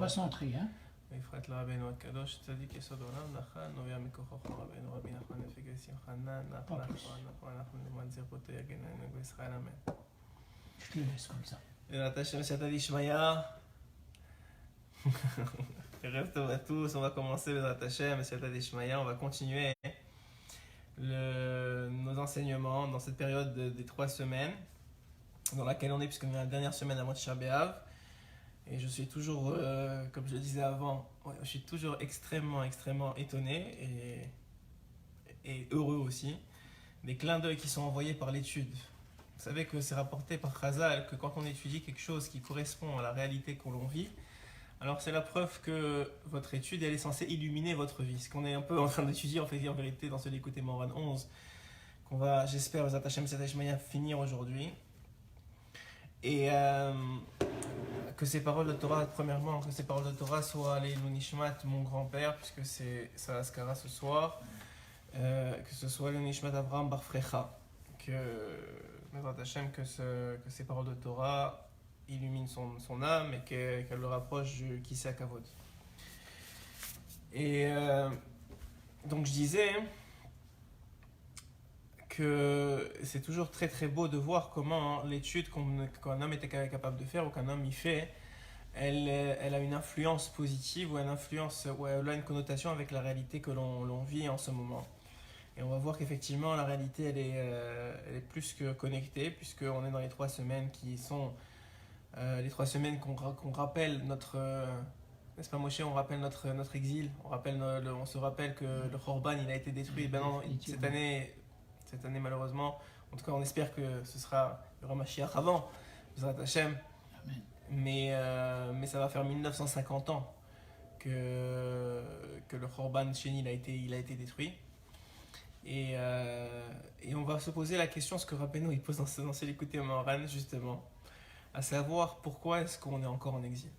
pas centré, hein. בפרט לרבנו הקדוש, צדיק יסוד עולם, נחל, נובע מכוחו רבנו, רבי נחמן נפגע שמחה, אנחנו נלמד זרקותו יגננו בישראל, אמן. Je te le laisse comme ça. בעזרת השם, סייעתא דשמיא. ערב טוב à tous, on va commencer בעזרת השם, סייעתא דשמיא, on va continuer nos enseignements dans cette période des 3 semaines dans laquelle on est, puisqu'on est la dernière semaine avant Tisha B'Av. Et je suis toujours, comme je le disais avant, je suis toujours extrêmement étonné et heureux aussi des clins d'œil qui sont envoyés par l'étude. Vous savez que c'est rapporté par Chazal que quand on étudie quelque chose qui correspond à la réalité que l'on vit, alors c'est la preuve que votre étude elle est censée illuminer votre vie. Ce qu'on est un peu en train d'étudier en vérité dans ce l'écouter Moran 11, qu'on va, j'espère, vous attacher à finir aujourd'hui. Et que ces paroles de Torah, premièrement, que ces paroles de Torah soient les Nishmat, mon grand-père, puisque c'est sa askara ce soir, que ce soit le Nishmat Avraham Bar Frecha, que ces paroles de Torah illuminent son âme et qu'elle le rapproche du Kisei Kavod. Et donc je disais que c'est toujours très beau de voir comment l'étude qu'un homme était capable de faire ou qu'un homme y fait, elle a une influence positive ou elle a une connotation avec la réalité que l'on vit en ce moment. Et on va voir qu'effectivement la réalité elle est plus que connectée, puisqu'on est dans les 3 semaines qui sont les 3 semaines qu'on rappelle notre n'est-ce pas Moshe, on rappelle notre exil, on se rappelle que le Khorban il a été détruit. Ben non, cette année malheureusement, en tout cas on espère que ce sera le Ramashiach avant, Bezrat Hashem. Amen. Mais ça va faire 1950 ans que le Khorban Sheni il a été détruit. Et on va se poser la question, ce que Rabbeinu il pose dans ce l'écouter Moran justement, à savoir pourquoi est-ce qu'on est encore en exil.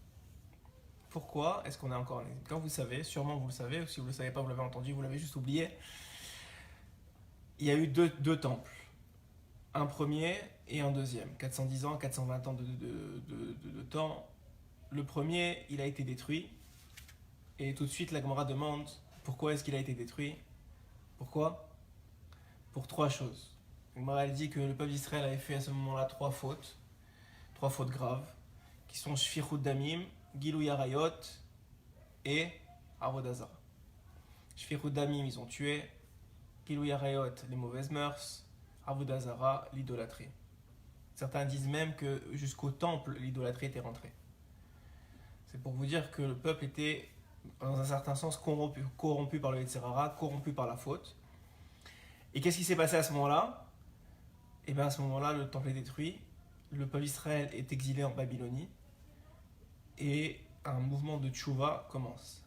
Pourquoi est-ce qu'on est encore en exil? Quand vous savez, sûrement vous le savez, ou si vous ne le savez pas, vous l'avez entendu, vous l'avez juste oublié. Il y a eu deux temples, un premier et un deuxième, 410 ans, 420 ans de temps. Le premier, il a été détruit, et tout de suite la Gemara demande pourquoi est-ce qu'il a été détruit. Pourquoi? Pour 3 choses. La Gemara elle dit que le peuple d'Israël avait fait à ce moment-là 3 fautes graves, qui sont Shfichut Damim, Gilui Arayot et Avodah Zara. Shfichut Damim, ils ont tué. Gilui Arayot, les mauvaises mœurs. Avodah Zara, l'idolâtrie. Certains disent même que jusqu'au temple, l'idolâtrie était rentrée. C'est pour vous dire que le peuple était, dans un certain sens, corrompu par le Yetzer Hara, corrompu par la faute. Et qu'est-ce qui s'est passé à ce moment-là? Et bien à ce moment-là, le temple est détruit, le peuple d'Israël est exilé en Babylonie, et un mouvement de tchouva commence.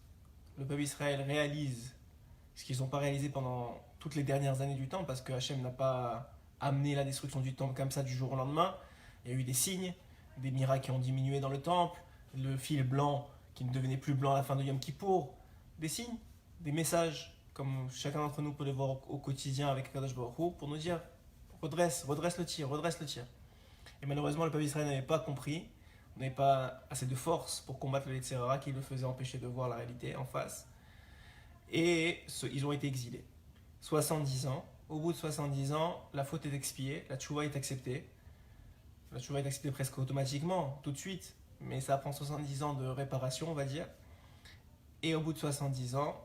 Le peuple d'Israël réalise ce qu'ils n'ont pas réalisé pendant toutes les dernières années du temple, parce que Hachem n'a pas amené la destruction du temple comme ça du jour au lendemain. Il y a eu des signes, des miracles qui ont diminué dans le temple, le fil blanc qui ne devenait plus blanc à la fin de Yom Kippour, des signes, des messages, comme chacun d'entre nous peut les voir au quotidien avec Kadosh Baruch Hu, pour nous dire redresse le tir. Et malheureusement, le peuple d'Israël n'avait pas compris, n'avait pas assez de force pour combattre le Yetzer Hara qui le faisait empêcher de voir la réalité en face. Et ils ont été exilés. 70 ans. Au bout de 70 ans, la faute est expiée, la tchouva est acceptée. La tchouva est acceptée presque automatiquement, tout de suite. Mais ça prend 70 ans de réparation, on va dire. Et au bout de 70 ans,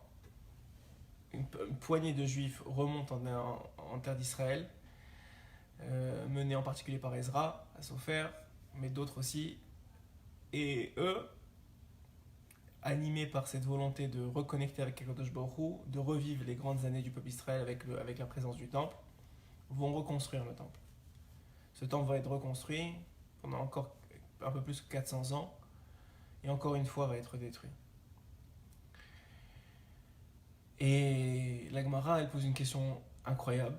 une poignée de juifs remontent en terre d'Israël, menés en particulier par Ezra, à Sofer, mais d'autres aussi. Et eux, animés par cette volonté de reconnecter avec Kadosh Baruch Hu, de revivre les grandes années du peuple d'Israël avec la présence du temple, vont reconstruire le temple. Ce temple va être reconstruit pendant encore un peu plus que 400 ans, et encore une fois va être détruit. Et la Gemara, elle pose une question incroyable.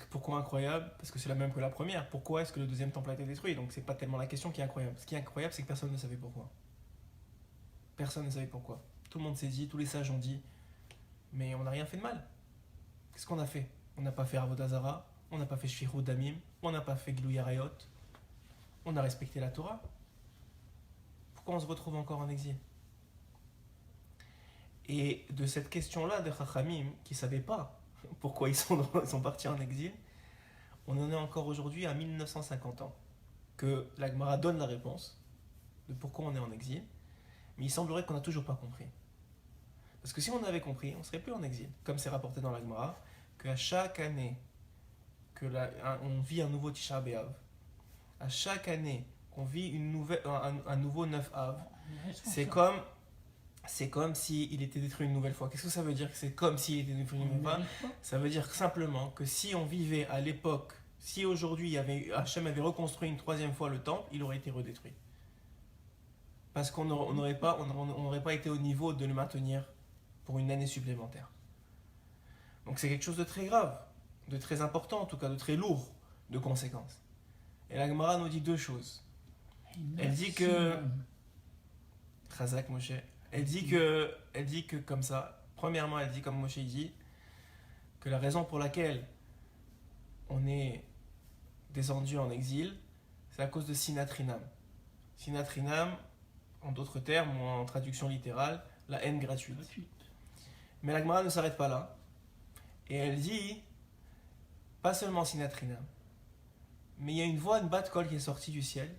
Pourquoi incroyable? Parce que c'est la même que la première. Pourquoi est-ce que le deuxième temple a été détruit? Donc c'est pas tellement la question qui est incroyable. Ce qui est incroyable, c'est que personne ne savait pourquoi. Personne ne savait pourquoi. Tout le monde s'est dit, tous les sages ont dit, mais on n'a rien fait de mal. Qu'est-ce qu'on a fait? On n'a pas fait Avodah Zara, on n'a pas fait Shfichut Damim, on n'a pas fait Gilui Arayot, on a respecté la Torah. pourquoi on se retrouve encore en exil? Et de cette question-là des Chachamim, qui ne savaient pas pourquoi ils sont partis en exil, on en est encore aujourd'hui à 1950 ans. Que la Gemara donne la réponse de pourquoi on est en exil, mais il semblerait qu'on n'a toujours pas compris. Parce que si on avait compris, on ne serait plus en exil. Comme c'est rapporté dans la Gemara, qu'à chaque année on vit un nouveau Tisha B'Av, à chaque année qu'on vit un nouveau 9 Av, c'est comme s'il était détruit une nouvelle fois. Qu'est-ce que ça veut dire que c'est comme s'il était détruit une nouvelle fois? Ça veut dire simplement que si on vivait à l'époque, si aujourd'hui Hachem avait reconstruit une troisième fois le temple, il aurait été redétruit. Parce qu'on n'aurait pas été au niveau de le maintenir pour une année supplémentaire. Donc c'est quelque chose de très grave, de très important en tout cas, de très lourd de conséquences. Et la Gemara nous dit deux choses. Elle dit que... Chazak Moshe. Elle dit que comme ça, premièrement, elle dit comme Moshe dit, que la raison pour laquelle on est descendu en exil, c'est à cause de Sinatrinam. Sinatrinam, en d'autres termes, ou en traduction littérale, la haine gratuite. Mais la Gemara ne s'arrête pas là. Et elle dit, pas seulement Sinatrinam, mais il y a une voix, une bat kol qui est sortie du ciel,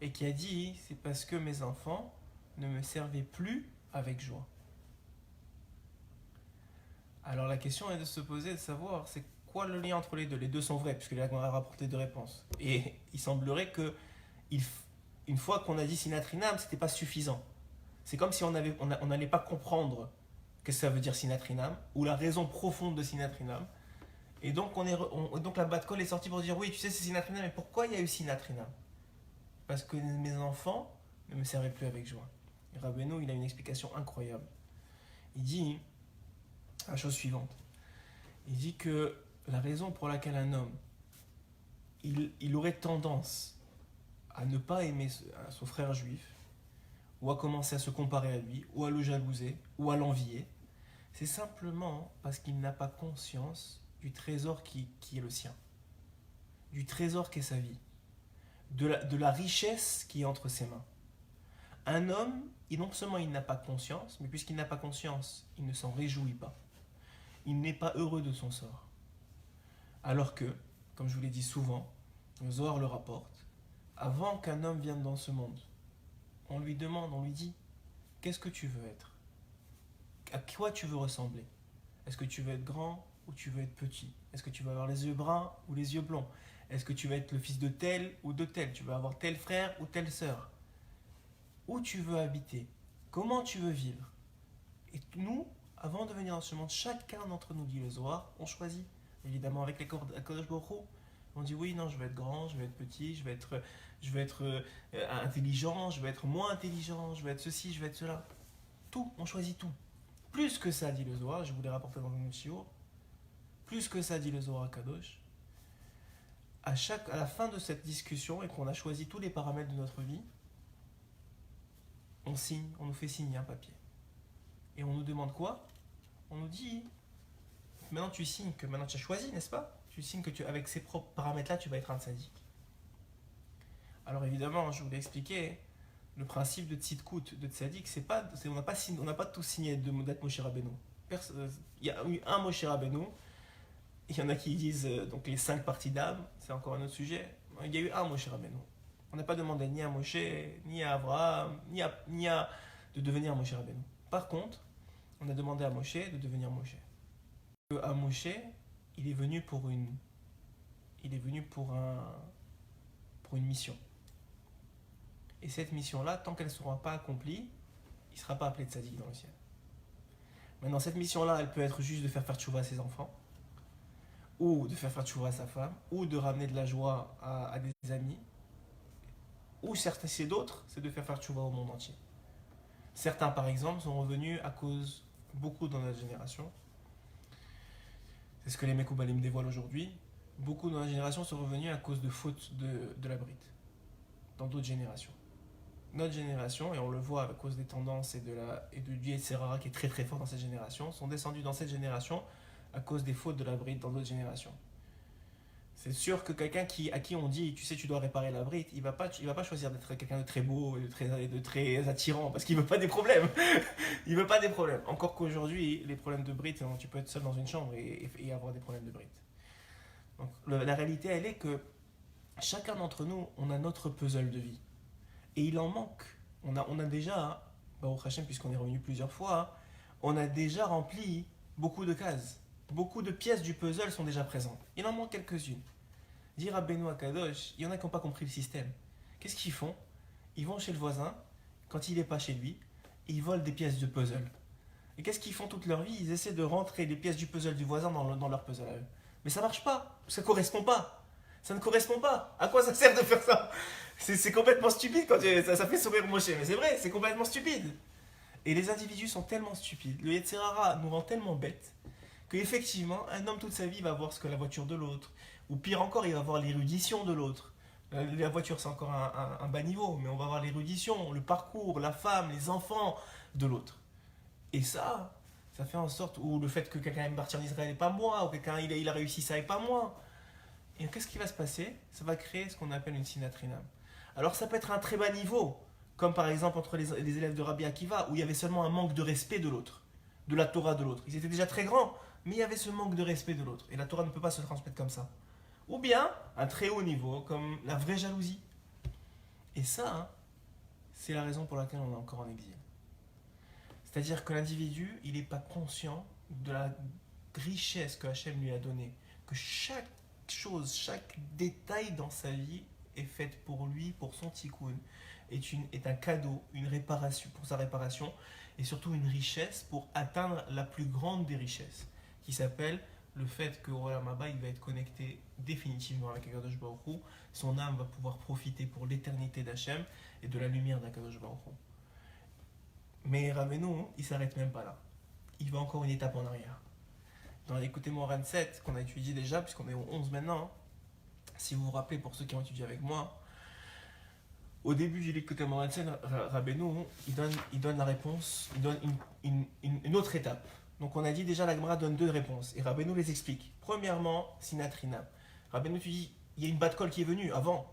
et qui a dit, c'est parce que mes enfants ne me servaient plus avec joie. Alors la question est de se poser, de savoir, c'est quoi le lien entre les deux? Les deux sont vrais, puisque la Gemara a rapporté deux réponses. Et il semblerait que, une fois qu'on a dit Sinatrinam, c'était pas suffisant. C'est comme si on n'allait pas comprendre qu'est-ce que ça veut dire Sinatrinam, ou la raison profonde de Sinatrinam. Et donc, donc la Bat-Kol est sortie pour dire, oui, tu sais, c'est Sinatrinam, mais pourquoi il y a eu Sinatrinam? Parce que mes enfants ne me servaient plus avec joie. Et Rabbeinu, il a une explication incroyable. Il dit la chose suivante. Il dit que la raison pour laquelle un homme, il aurait tendance à ne pas aimer son frère juif, ou à commencer à se comparer à lui, ou à le jalouser, ou à l'envier, c'est simplement parce qu'il n'a pas conscience du trésor qui est le sien, du trésor qu'est sa vie, de la richesse qui est entre ses mains. Un homme, non seulement il n'a pas conscience, mais puisqu'il n'a pas conscience, il ne s'en réjouit pas. Il n'est pas heureux de son sort. Alors que, comme je vous l'ai dit souvent, le Zohar le rapporte, avant qu'un homme vienne dans ce monde, on lui demande, on lui dit, qu'est-ce que tu veux être? À quoi tu veux ressembler? Est-ce que tu veux être grand ou tu veux être petit? Est-ce que tu veux avoir les yeux bruns ou les yeux blonds? Est-ce que tu veux être le fils de tel ou de tel? Tu veux avoir tel frère ou telle sœur? Où tu veux habiter? Comment tu veux vivre? Et nous, avant de venir dans ce monde, chacun d'entre nous, dit le Zohar, on choisit. Évidemment, avec les Kodesh Baruch Hu, on dit oui, non, je veux être grand, je veux être petit, je veux être intelligent, je veux être moins intelligent, je veux être ceci, je veux être cela. Tout, on choisit tout. Plus que ça, dit le Zohar, je vous l'ai rapporté dans une shiur, plus que ça, dit le Zohar Kadosh, à la fin de cette discussion et qu'on a choisi tous les paramètres de notre vie, on nous fait signer un papier. Et on nous demande quoi? On nous dit, maintenant tu signes que maintenant tu as choisi, n'est-ce pas? Tu signes que avec ces propres paramètres-là, tu vas être un tzaddik. Alors évidemment, je vous l'ai expliqué, le principe de tzidkout, de tzaddik, on n'a pas tous signé d'être Moshe Rabbeinu. Il y a eu un Moshe Rabbeinu, il y en a qui disent donc les 5 parties d'âme, c'est encore un autre sujet. Il y a eu un Moshe Rabbeinu. On n'a pas demandé ni à Moshe, ni à Abraham, ni à de devenir Moshe Rabbeinu. Par contre, on a demandé à Moshe de devenir Moshe. À Moshe, il est venu pour une mission. Et cette mission-là, tant qu'elle ne sera pas accomplie, il ne sera pas appelé tzaddik dans le ciel. Maintenant, cette mission-là, elle peut être juste de faire tchouva à ses enfants, ou de faire tchouva à sa femme, ou de ramener de la joie à des amis, ou certains, c'est d'autres, c'est de faire tchouva au monde entier. Certains, par exemple, sont revenus à cause, beaucoup dans notre génération, c'est ce que les Mekoubalim dévoilent aujourd'hui, beaucoup dans la génération sont revenus à cause de fautes de la brite, dans d'autres générations. Notre génération, et on le voit à cause des tendances et du Yetzirah qui est très très fort dans cette génération, sont descendus dans cette génération à cause des fautes de la brite dans d'autres générations. C'est sûr que quelqu'un à qui on dit, tu sais, tu dois réparer la bride, il va pas choisir d'être quelqu'un de très beau et de très attirant parce qu'il veut pas des problèmes. Il veut pas des problèmes. Encore qu'aujourd'hui, les problèmes de bride, tu peux être seul dans une chambre et avoir des problèmes de bride. Donc, la réalité, elle est que chacun d'entre nous, on a notre puzzle de vie. Et il en manque. On a déjà, Baruch Hashem, puisqu'on est revenu plusieurs fois, on a déjà rempli beaucoup de cases. Beaucoup de pièces du puzzle sont déjà présentes. Il en manque quelques-unes. Dire à Benoît Kadosh, il y en a qui n'ont pas compris le système. Qu'est-ce qu'ils font? Ils vont chez le voisin, quand il n'est pas chez lui, et ils volent des pièces de puzzle. Et qu'est-ce qu'ils font toute leur vie? Ils essaient de rentrer les pièces du puzzle du voisin dans leur puzzle à eux. Mais ça marche pas, ça ne correspond pas. Ça ne correspond pas. À quoi ça sert de faire ça? C'est complètement stupide quand ça fait sourire Moshe, mais c'est vrai, c'est complètement stupide. Et les individus sont tellement stupides, le Yetzer Hara nous rend tellement bêtes, qu'effectivement, un homme toute sa vie va voir ce que la voiture de l'autre, ou pire encore, il va voir l'érudition de l'autre. La voiture, c'est encore un bas niveau, mais on va voir l'érudition, le parcours, la femme, les enfants de l'autre. Et ça fait en sorte, ou le fait que quelqu'un aime partir en Israël et pas moi, ou quelqu'un il a réussi ça et pas moi. Et qu'est-ce qui va se passer? Ça va créer ce qu'on appelle une sinatrinam. Alors ça peut être un très bas niveau, comme par exemple entre les élèves de Rabbi Akiva, où il y avait seulement un manque de respect de l'autre, de la Torah de l'autre. Ils étaient déjà très grands, mais il y avait ce manque de respect de l'autre. Et la Torah ne peut pas se transmettre comme ça. Ou bien un très haut niveau, comme la vraie jalousie. Et ça, c'est la raison pour laquelle on est encore en exil. C'est-à-dire que l'individu, il n'est pas conscient de la richesse que Hachem lui a donnée. Que chaque chose, chaque détail dans sa vie est faite pour lui, pour son tikkun, est un cadeau, une réparation pour sa réparation, et surtout une richesse pour atteindre la plus grande des richesses, qui s'appelle le fait que Olam Haba, il va être connecté définitivement avec Akadosh Baruch Hu, son âme va pouvoir profiter pour l'éternité d'Hachem et de la lumière d'Akadosh Baruch Hu. Mais Rabbeinu, il ne s'arrête même pas là. Il va encore une étape en arrière. Dans l'écouté Moran 7, qu'on a étudié déjà, puisqu'on est au 11 maintenant, si vous vous rappelez, pour ceux qui ont étudié avec moi, au début de l'écouté Moran 7, Rabbeinu, il donne la réponse, il donne une autre étape. Donc on a dit déjà, la Gemara donne deux réponses, et Rabbeinu les explique. Premièrement, Sinatrina. Rabbeinu, tu dis, il y a une bat-colle qui est venue avant.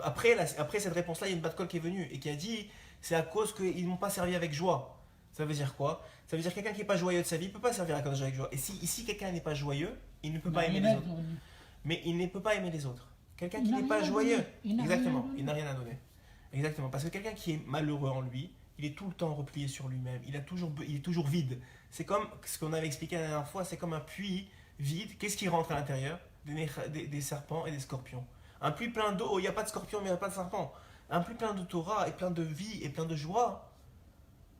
Après cette réponse-là, il y a une bat-colle qui est venue, et qui a dit, c'est à cause qu'ils n'ont pas servi avec joie. Ça veut dire quoi? Ça veut dire que quelqu'un qui n'est pas joyeux de sa vie ne peut pas servir à Kadosh avec joie. Et si ici quelqu'un n'est pas joyeux, il ne peut pas aimer les autres. Mais il ne peut pas aimer les autres. Quelqu'un qui n'est pas joyeux, exactement, il n'a rien à donner. Exactement, parce que quelqu'un qui est malheureux en lui, il est tout le temps replié sur lui-même, il est toujours vide. C'est comme ce qu'on avait expliqué la dernière fois, c'est comme un puits vide. Qu'est-ce qui rentre à l'intérieur? Des serpents et des scorpions. Un puits plein d'eau, il n'y a pas de scorpions, mais il n'y a pas de serpents. Un puits plein de Torah et plein de vie et plein de joie.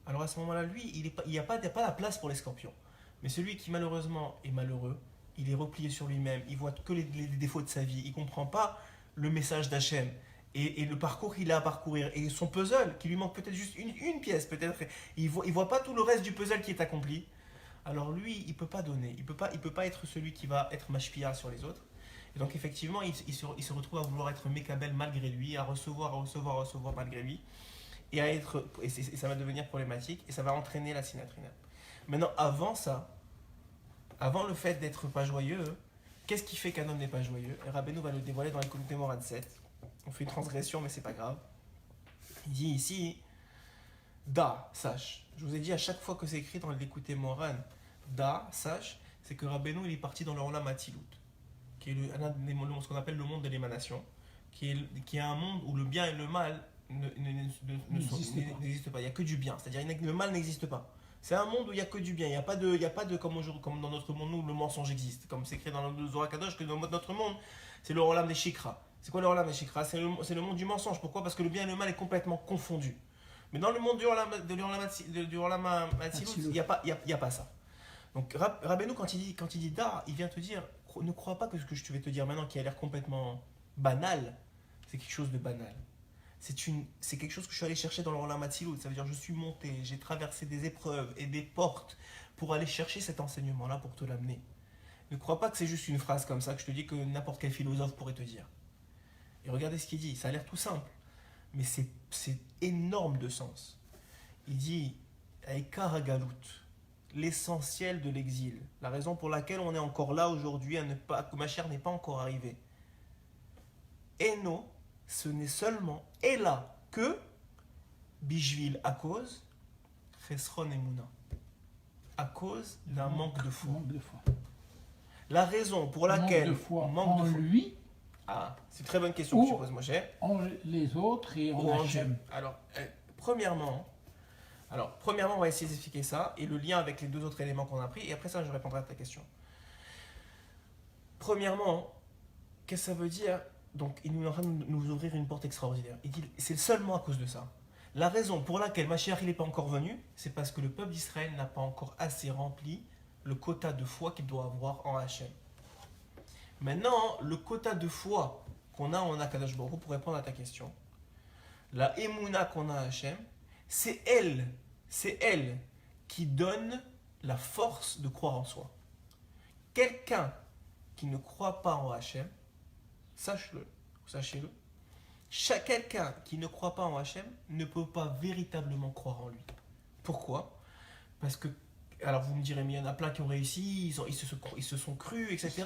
Alors à ce moment-là, lui, il n'y a pas la place pour les scorpions. Mais celui qui malheureusement est malheureux, il est replié sur lui-même, il voit que les défauts de sa vie, il ne comprend pas le message d'Hachem et le parcours qu'il a à parcourir. Et son puzzle, qui lui manque peut-être juste une pièce, peut-être, il voit pas tout le reste du puzzle qui est accompli. Alors lui, il ne peut pas donner, il peut pas être celui qui va être mashpia sur les autres. Et donc effectivement, il se retrouve à vouloir être Mekabel malgré lui, à recevoir malgré lui. Et ça va devenir problématique et ça va entraîner la sinatrina. Maintenant, avant ça, avant le fait d'être pas joyeux, qu'est-ce qui fait qu'un homme n'est pas joyeux? Rabbeinu va le dévoiler dans l'écouté Moran 7. On fait une transgression, mais c'est pas grave. Il dit ici, Da, sache. Je vous ai dit à chaque fois que c'est écrit dans l'écouté Moran, Da, sache, c'est que Rabbeinu il est parti dans le Olam Atzilut, qui est ce qu'on appelle le monde de l'émanation, qui est un monde où le bien et le mal n'existe pas. Il n'y a que du bien. C'est-à-dire que le mal n'existe pas. C'est un monde où il n'y a que du bien. Il n'y a pas de comme dans notre monde, nous, le mensonge existe. Comme c'est écrit dans le Zohar Kadosh, que dans notre monde, c'est le Olam des Shikra. C'est quoi le Olam des Shikra? C'est le monde du mensonge. Pourquoi? Parce que le bien et le mal est complètement confondu. Mais dans le monde du Olam Atzilut, il n'y a pas ça. Donc Rabbeinu, quand il dit Da, il vient te dire, ne crois pas que ce que je vais te dire maintenant, qui a l'air complètement banal, c'est quelque chose de banal. C'est quelque chose que je suis allé chercher dans le Olam Atzilut. Ça veut dire que je suis monté, j'ai traversé des épreuves et des portes pour aller chercher cet enseignement-là, pour te l'amener. Ne crois pas que c'est juste une phrase comme ça que je te dis que n'importe quel philosophe pourrait te dire. Et regardez ce qu'il dit, ça a l'air tout simple, mais c'est énorme de sens. Il dit Aikar Hagalut, l'essentiel de l'exil, la raison pour laquelle on est encore là aujourd'hui, que Mashiach n'est pas encore arrivé. Eno, ce n'est seulement et là que Bishvil à cause Chesron Emouna, à cause d'un manque de foi. Manque de foi. La raison pour laquelle Manque de foi manque en de foi. lui, Ah, c'est une très bonne question que tu poses, Moshe. en les autres et Ou en en Dieu. Hachem. Premièrement, on va essayer d'expliquer ça et le lien avec les deux autres éléments qu'on a pris, et après ça, je répondrai à ta question. Premièrement, qu'est-ce que ça veut dire? Donc, il est en train de nous ouvrir une porte extraordinaire. Il dit, c'est seulement à cause de ça. La raison pour laquelle Mashiach n'est pas encore venu, c'est parce que le peuple d'Israël n'a pas encore assez rempli le quota de foi qu'il doit avoir en Hachem. Maintenant, le quota de foi qu'on a en Akadosh Baruch Hu, pour répondre à ta question, la Emouna qu'on a à Hachem, c'est elle qui donne la force de croire en soi. Quelqu'un qui ne croit pas en Hachem, sachez-le, quelqu'un qui ne croit pas en Hachem ne peut pas véritablement croire en lui. Pourquoi? Parce que, alors vous me direz, mais il y en a plein qui ont réussi, ils se sont crus, etc.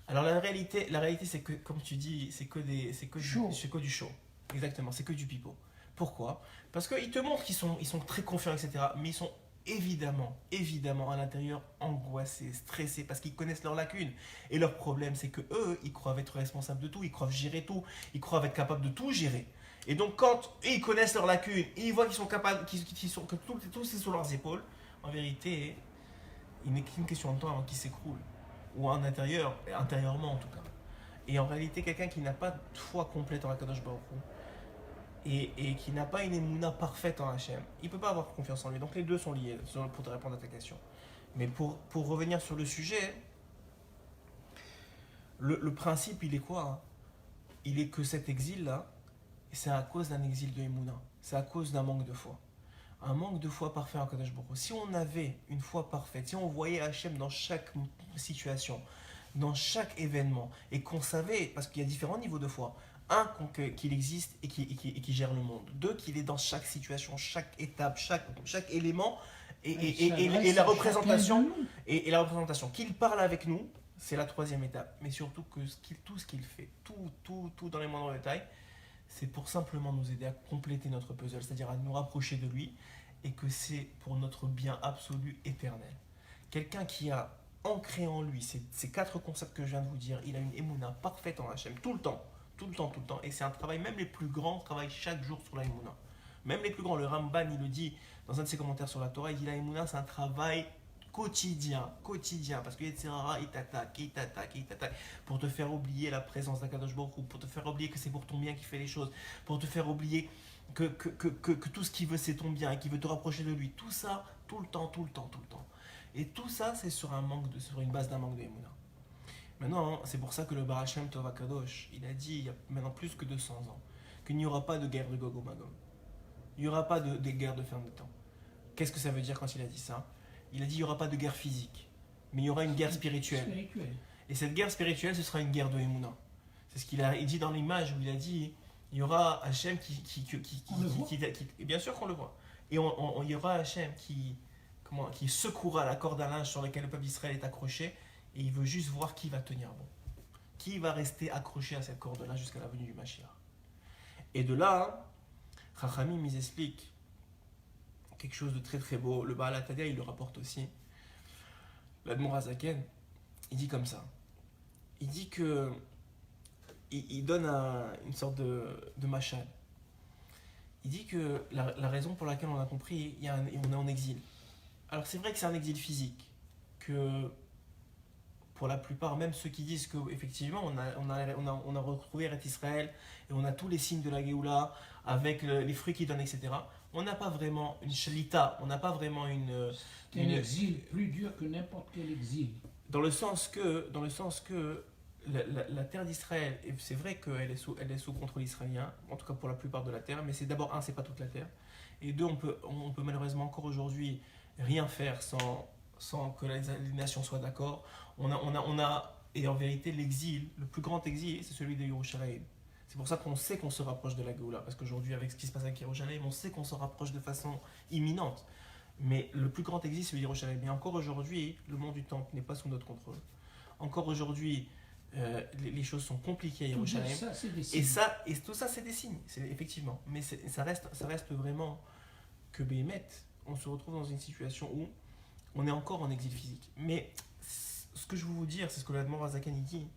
Alors la réalité c'est que, comme tu dis, c'est que du show. Exactement, c'est que du pipeau. Pourquoi? Parce qu'ils te montrent qu'ils sont très confiants, etc. Mais ils sont évidemment à l'intérieur angoissés, stressés, parce qu'ils connaissent leurs lacunes. Et leur problème, c'est que eux, ils croient être responsables de tout, ils croient gérer tout, ils croient être capables de tout gérer. Et donc quand ils connaissent leurs lacunes, et ils voient qu'ils sont capables, que tout c'est sur leurs épaules, en vérité, il n'est qu'une question de temps avant qu'ils s'écroulent. Ou intérieurement en tout cas. Et en réalité, quelqu'un qui n'a pas de foi complète en Akadosh Baruch Hu, et qui n'a pas une émouna parfaite en Hachem, il ne peut pas avoir confiance en lui. Donc les deux sont liés, pour te répondre à ta question. Mais pour revenir sur le sujet, le principe, il est quoi, hein? Il est que cet exil-là, c'est à cause d'un exil de émouna. C'est à cause d'un manque de foi. Un manque de foi parfait en Kadosh Baruch Hu. Si on avait une foi parfaite, si on voyait Hachem dans chaque situation, dans chaque événement, et qu'on savait, parce qu'il y a différents niveaux de foi, un, qu'il existe et qui gère le monde. Deux, qu'il est dans chaque situation, chaque étape, chaque élément, et la représentation, et la représentation. Qu'il parle avec nous, c'est la troisième étape. Mais surtout que tout ce qu'il fait, tout dans les moindres détails, c'est pour simplement nous aider à compléter notre puzzle, c'est-à-dire à nous rapprocher de lui, et que c'est pour notre bien absolu éternel. Quelqu'un qui a ancré en lui ces quatre concepts que je viens de vous dire, il a une émouna parfaite en Hachem, tout le temps, et c'est un travail, même les plus grands travaillent chaque jour sur la émouna. Même les plus grands, le Ramban, il le dit dans un de ses commentaires sur la Torah, il dit la émouna, c'est un travail quotidien, parce que Yetzirara, il t'attaque, pour te faire oublier la présence d'Akadosh Baruch Hu, pour te faire oublier que c'est pour ton bien qu'il fait les choses, pour te faire oublier que tout ce qu'il veut c'est ton bien et qu'il veut te rapprocher de lui, tout ça, tout le temps. Et tout ça, c'est sur une base d'un manque d'émouna. Maintenant, c'est pour ça que le Baal Shem Tov HaKadosh, il a dit, il y a maintenant plus que 200 ans, qu'il n'y aura pas de guerre de Gog et Magog. Il n'y aura pas de guerre de fin de temps. Qu'est-ce que ça veut dire quand il a dit ça? Il a dit il n'y aura pas de guerre physique, mais il y aura une guerre spirituelle. Et cette guerre spirituelle, ce sera une guerre de Emouna. C'est ce qu'il a dit dans l'image où il a dit il y aura Hachem qui et bien sûr qu'on le voit. Et il y aura Hachem qui secouera la corde à linge sur laquelle le peuple d'Israël est accroché, et il veut juste voir qui va tenir bon. Qui va rester accroché à cette corde-là jusqu'à la venue du Mashiach. Et de là, Chachamim, ils expliquent quelque chose de très très beau. Le Baal HaTanya, il le rapporte aussi. L'Admor HaZaken, il dit comme ça. Il dit que il donne une sorte de machal. Il dit que la raison pour laquelle on a compris, on est en exil. Alors c'est vrai que c'est un exil physique, que pour la plupart, même ceux qui disent qu'effectivement on a retrouvé Eretz Israël et on a tous les signes de la Géoula avec les fruits qu'il donne, etc. On n'a pas vraiment une shlita, on n'a pas vraiment un exil plus dur que n'importe quel exil. Dans le sens que la terre d'Israël, et c'est vrai qu'elle est sous contrôle israélien, en tout cas pour la plupart de la terre, mais c'est d'abord, c'est pas toute la terre, et deux, on peut malheureusement encore aujourd'hui rien faire sans que les nations soient d'accord. Et en vérité, l'exil, le plus grand exil, c'est celui de Yerushalayim. C'est pour ça qu'on sait qu'on se rapproche de la Géoula, parce qu'aujourd'hui, avec ce qui se passe avec Yerushalayim, on sait qu'on se rapproche de façon imminente. Mais le plus grand exil, c'est celui de Yerushalayim. Mais encore aujourd'hui, le monde du temple n'est pas sous notre contrôle. Encore aujourd'hui, les choses sont compliquées à Tout Yerushalayim. ça, c'est des Et, signes. et tout ça, c'est des signes, effectivement. Mais ça reste vraiment que Béhémet, on se retrouve dans une situation où on est encore en exil physique. Mais ce que je veux vous dire, c'est ce que l'Admor Azakan dit,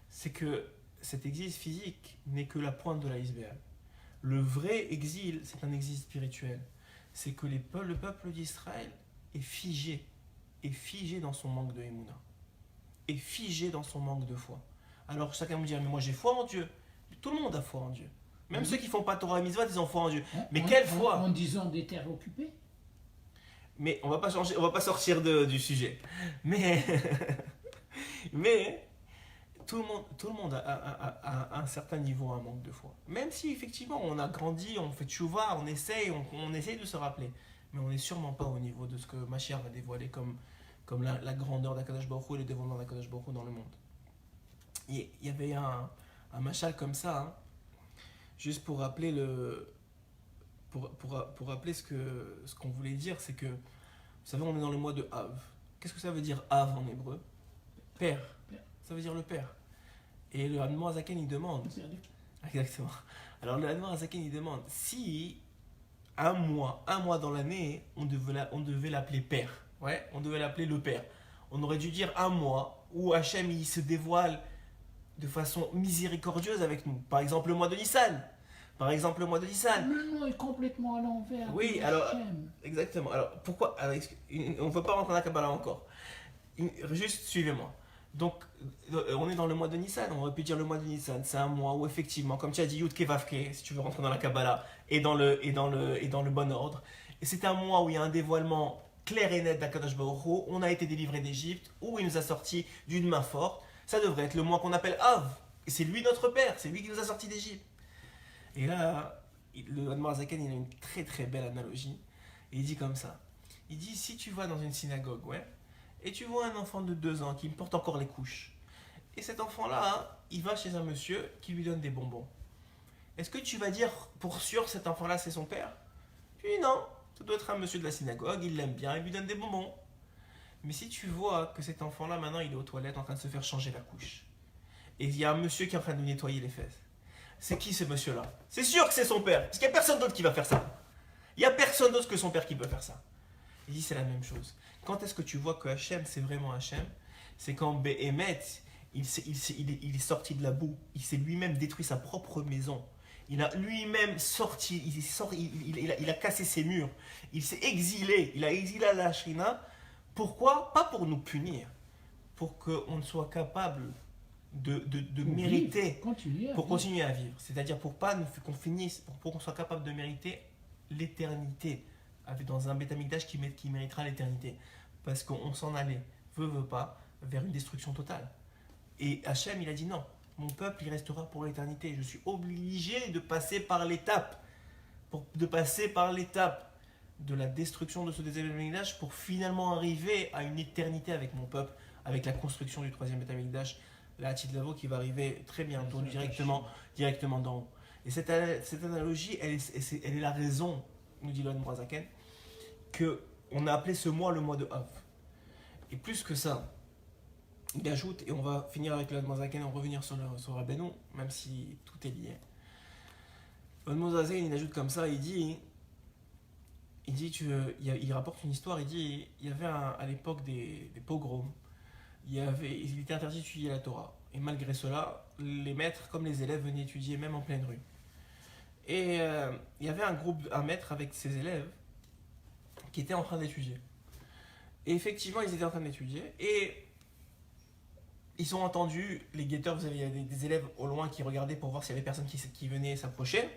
c'est que cet exil physique n'est que la pointe de l'iceberg. Le vrai exil, c'est un exil spirituel. C'est que le peuple d'Israël est figé dans son manque de Emouna, est figé dans son manque de foi. Alors chacun me dit, mais moi j'ai foi en Dieu. Tout le monde a foi en Dieu. Même ceux qui font pas Torah et Mitzvot, ils ont foi en Dieu. Mais quelle foi? En disant des terres occupées. Mais on va pas changer, on va pas sortir du sujet. Mais, mais tout le monde a un certain niveau un manque de foi. Même si effectivement on a grandi, on fait tchouva, on essaye de se rappeler. Mais on n'est sûrement pas au niveau de ce que Mashiach va dévoiler comme la grandeur d'Akadosh Baruch Hu et le dévoilement d'Akadosh Baruch Hu dans le monde. Il y avait un machal comme ça, hein, juste pour rappeler pour rappeler ce qu'on voulait dire, c'est que, vous savez, on est dans le mois de Av. Qu'est-ce que ça veut dire Av en hébreu? Père. Ça veut dire le père. Et le Admor Azaken, il demande. Exactement. Alors le Admor Azaken, il demande si un mois dans l'année, on devait l'appeler père. Ouais, on devait l'appeler le père. On aurait dû dire un mois où Hachem il se dévoile de façon miséricordieuse avec nous. Par exemple, le mois de Nissan. Le nom est complètement à l'envers. Oui, alors, exactement. Alors, pourquoi on ne peut pas rentrer dans la Kabbalah encore. Juste, suivez-moi. Donc, on est dans le mois de Nissan. On aurait pu dire le mois de Nissan. C'est un mois où, effectivement, comme tu as dit, Yud Kevavke, si tu veux rentrer dans la Kabbalah, et dans le bon ordre. Et c'est un mois où il y a un dévoilement clair et net d'Akadosh Baruch Hu. On a été délivré d'Égypte, où il nous a sortis d'une main forte. Ça devrait être le mois qu'on appelle Av. Et c'est lui notre père, c'est lui qui nous a sortis d'Égypte. Et là, le Admor Azaken, il a une très très belle analogie. Et il dit comme ça. Il dit, si tu vas dans une synagogue, ouais, et tu vois un enfant de 2 ans qui porte encore les couches, et cet enfant-là, hein, il va chez un monsieur qui lui donne des bonbons. Est-ce que tu vas dire, pour sûr, cet enfant-là, c'est son père? Puis non, ça doit être un monsieur de la synagogue, il l'aime bien, il lui donne des bonbons. Mais si tu vois que cet enfant-là, maintenant, il est aux toilettes en train de se faire changer la couche, et il y a un monsieur qui est en train de lui nettoyer les fesses, c'est qui ce monsieur-là? C'est sûr que c'est son père, parce qu'il n'y a personne d'autre qui va faire ça. Il n'y a personne d'autre que son père qui peut faire ça. Il dit c'est la même chose. Quand est-ce que tu vois que Hachem, c'est vraiment Hachem? C'est quand Béhémet, il est sorti de la boue, il s'est lui-même détruit sa propre maison. Il a lui-même sorti, il a cassé ses murs, il s'est exilé, il a exilé à la Shrina. Pourquoi? Pas pour nous punir, pour qu'on soit capable de mériter, pour continuer à vivre. C'est-à-dire pour pas qu'on finisse, pour qu'on soit capable de mériter l'éternité, dans un Beth Amikdash qui méritera l'éternité. Parce qu'on s'en allait, veut pas, vers une destruction totale. Et Hachem, il a dit non, mon peuple, il restera pour l'éternité. Je suis obligé de passer par l'étape, de la destruction de ce deuxième Beth Amikdash pour finalement arriver à une éternité avec mon peuple, avec la construction du troisième Beth Amikdash, la Hatid Lavo qui va arriver très bientôt, directement d'en haut. Et cette analogie, elle est la raison, nous dit l'Admor Azaken, qu'on a appelé ce mois le mois de Av. Et plus que ça, il ajoute, et on va finir avec l'Admor Azaken et on va revenir sur Rabbeinu, même si tout est lié. L'Admor Azaken, il ajoute comme ça, il rapporte une histoire, il dit, il y avait à l'époque des pogroms, il était interdit d'étudier la Torah. Et malgré cela, les maîtres comme les élèves venaient étudier même en pleine rue. Et il y avait un maître avec ses élèves qui étaient en train d'étudier. Et effectivement, ils étaient en train d'étudier. Et ils ont entendu, les guetteurs, il y avait des élèves au loin qui regardaient pour voir s'il y avait personne qui venait s'approcher.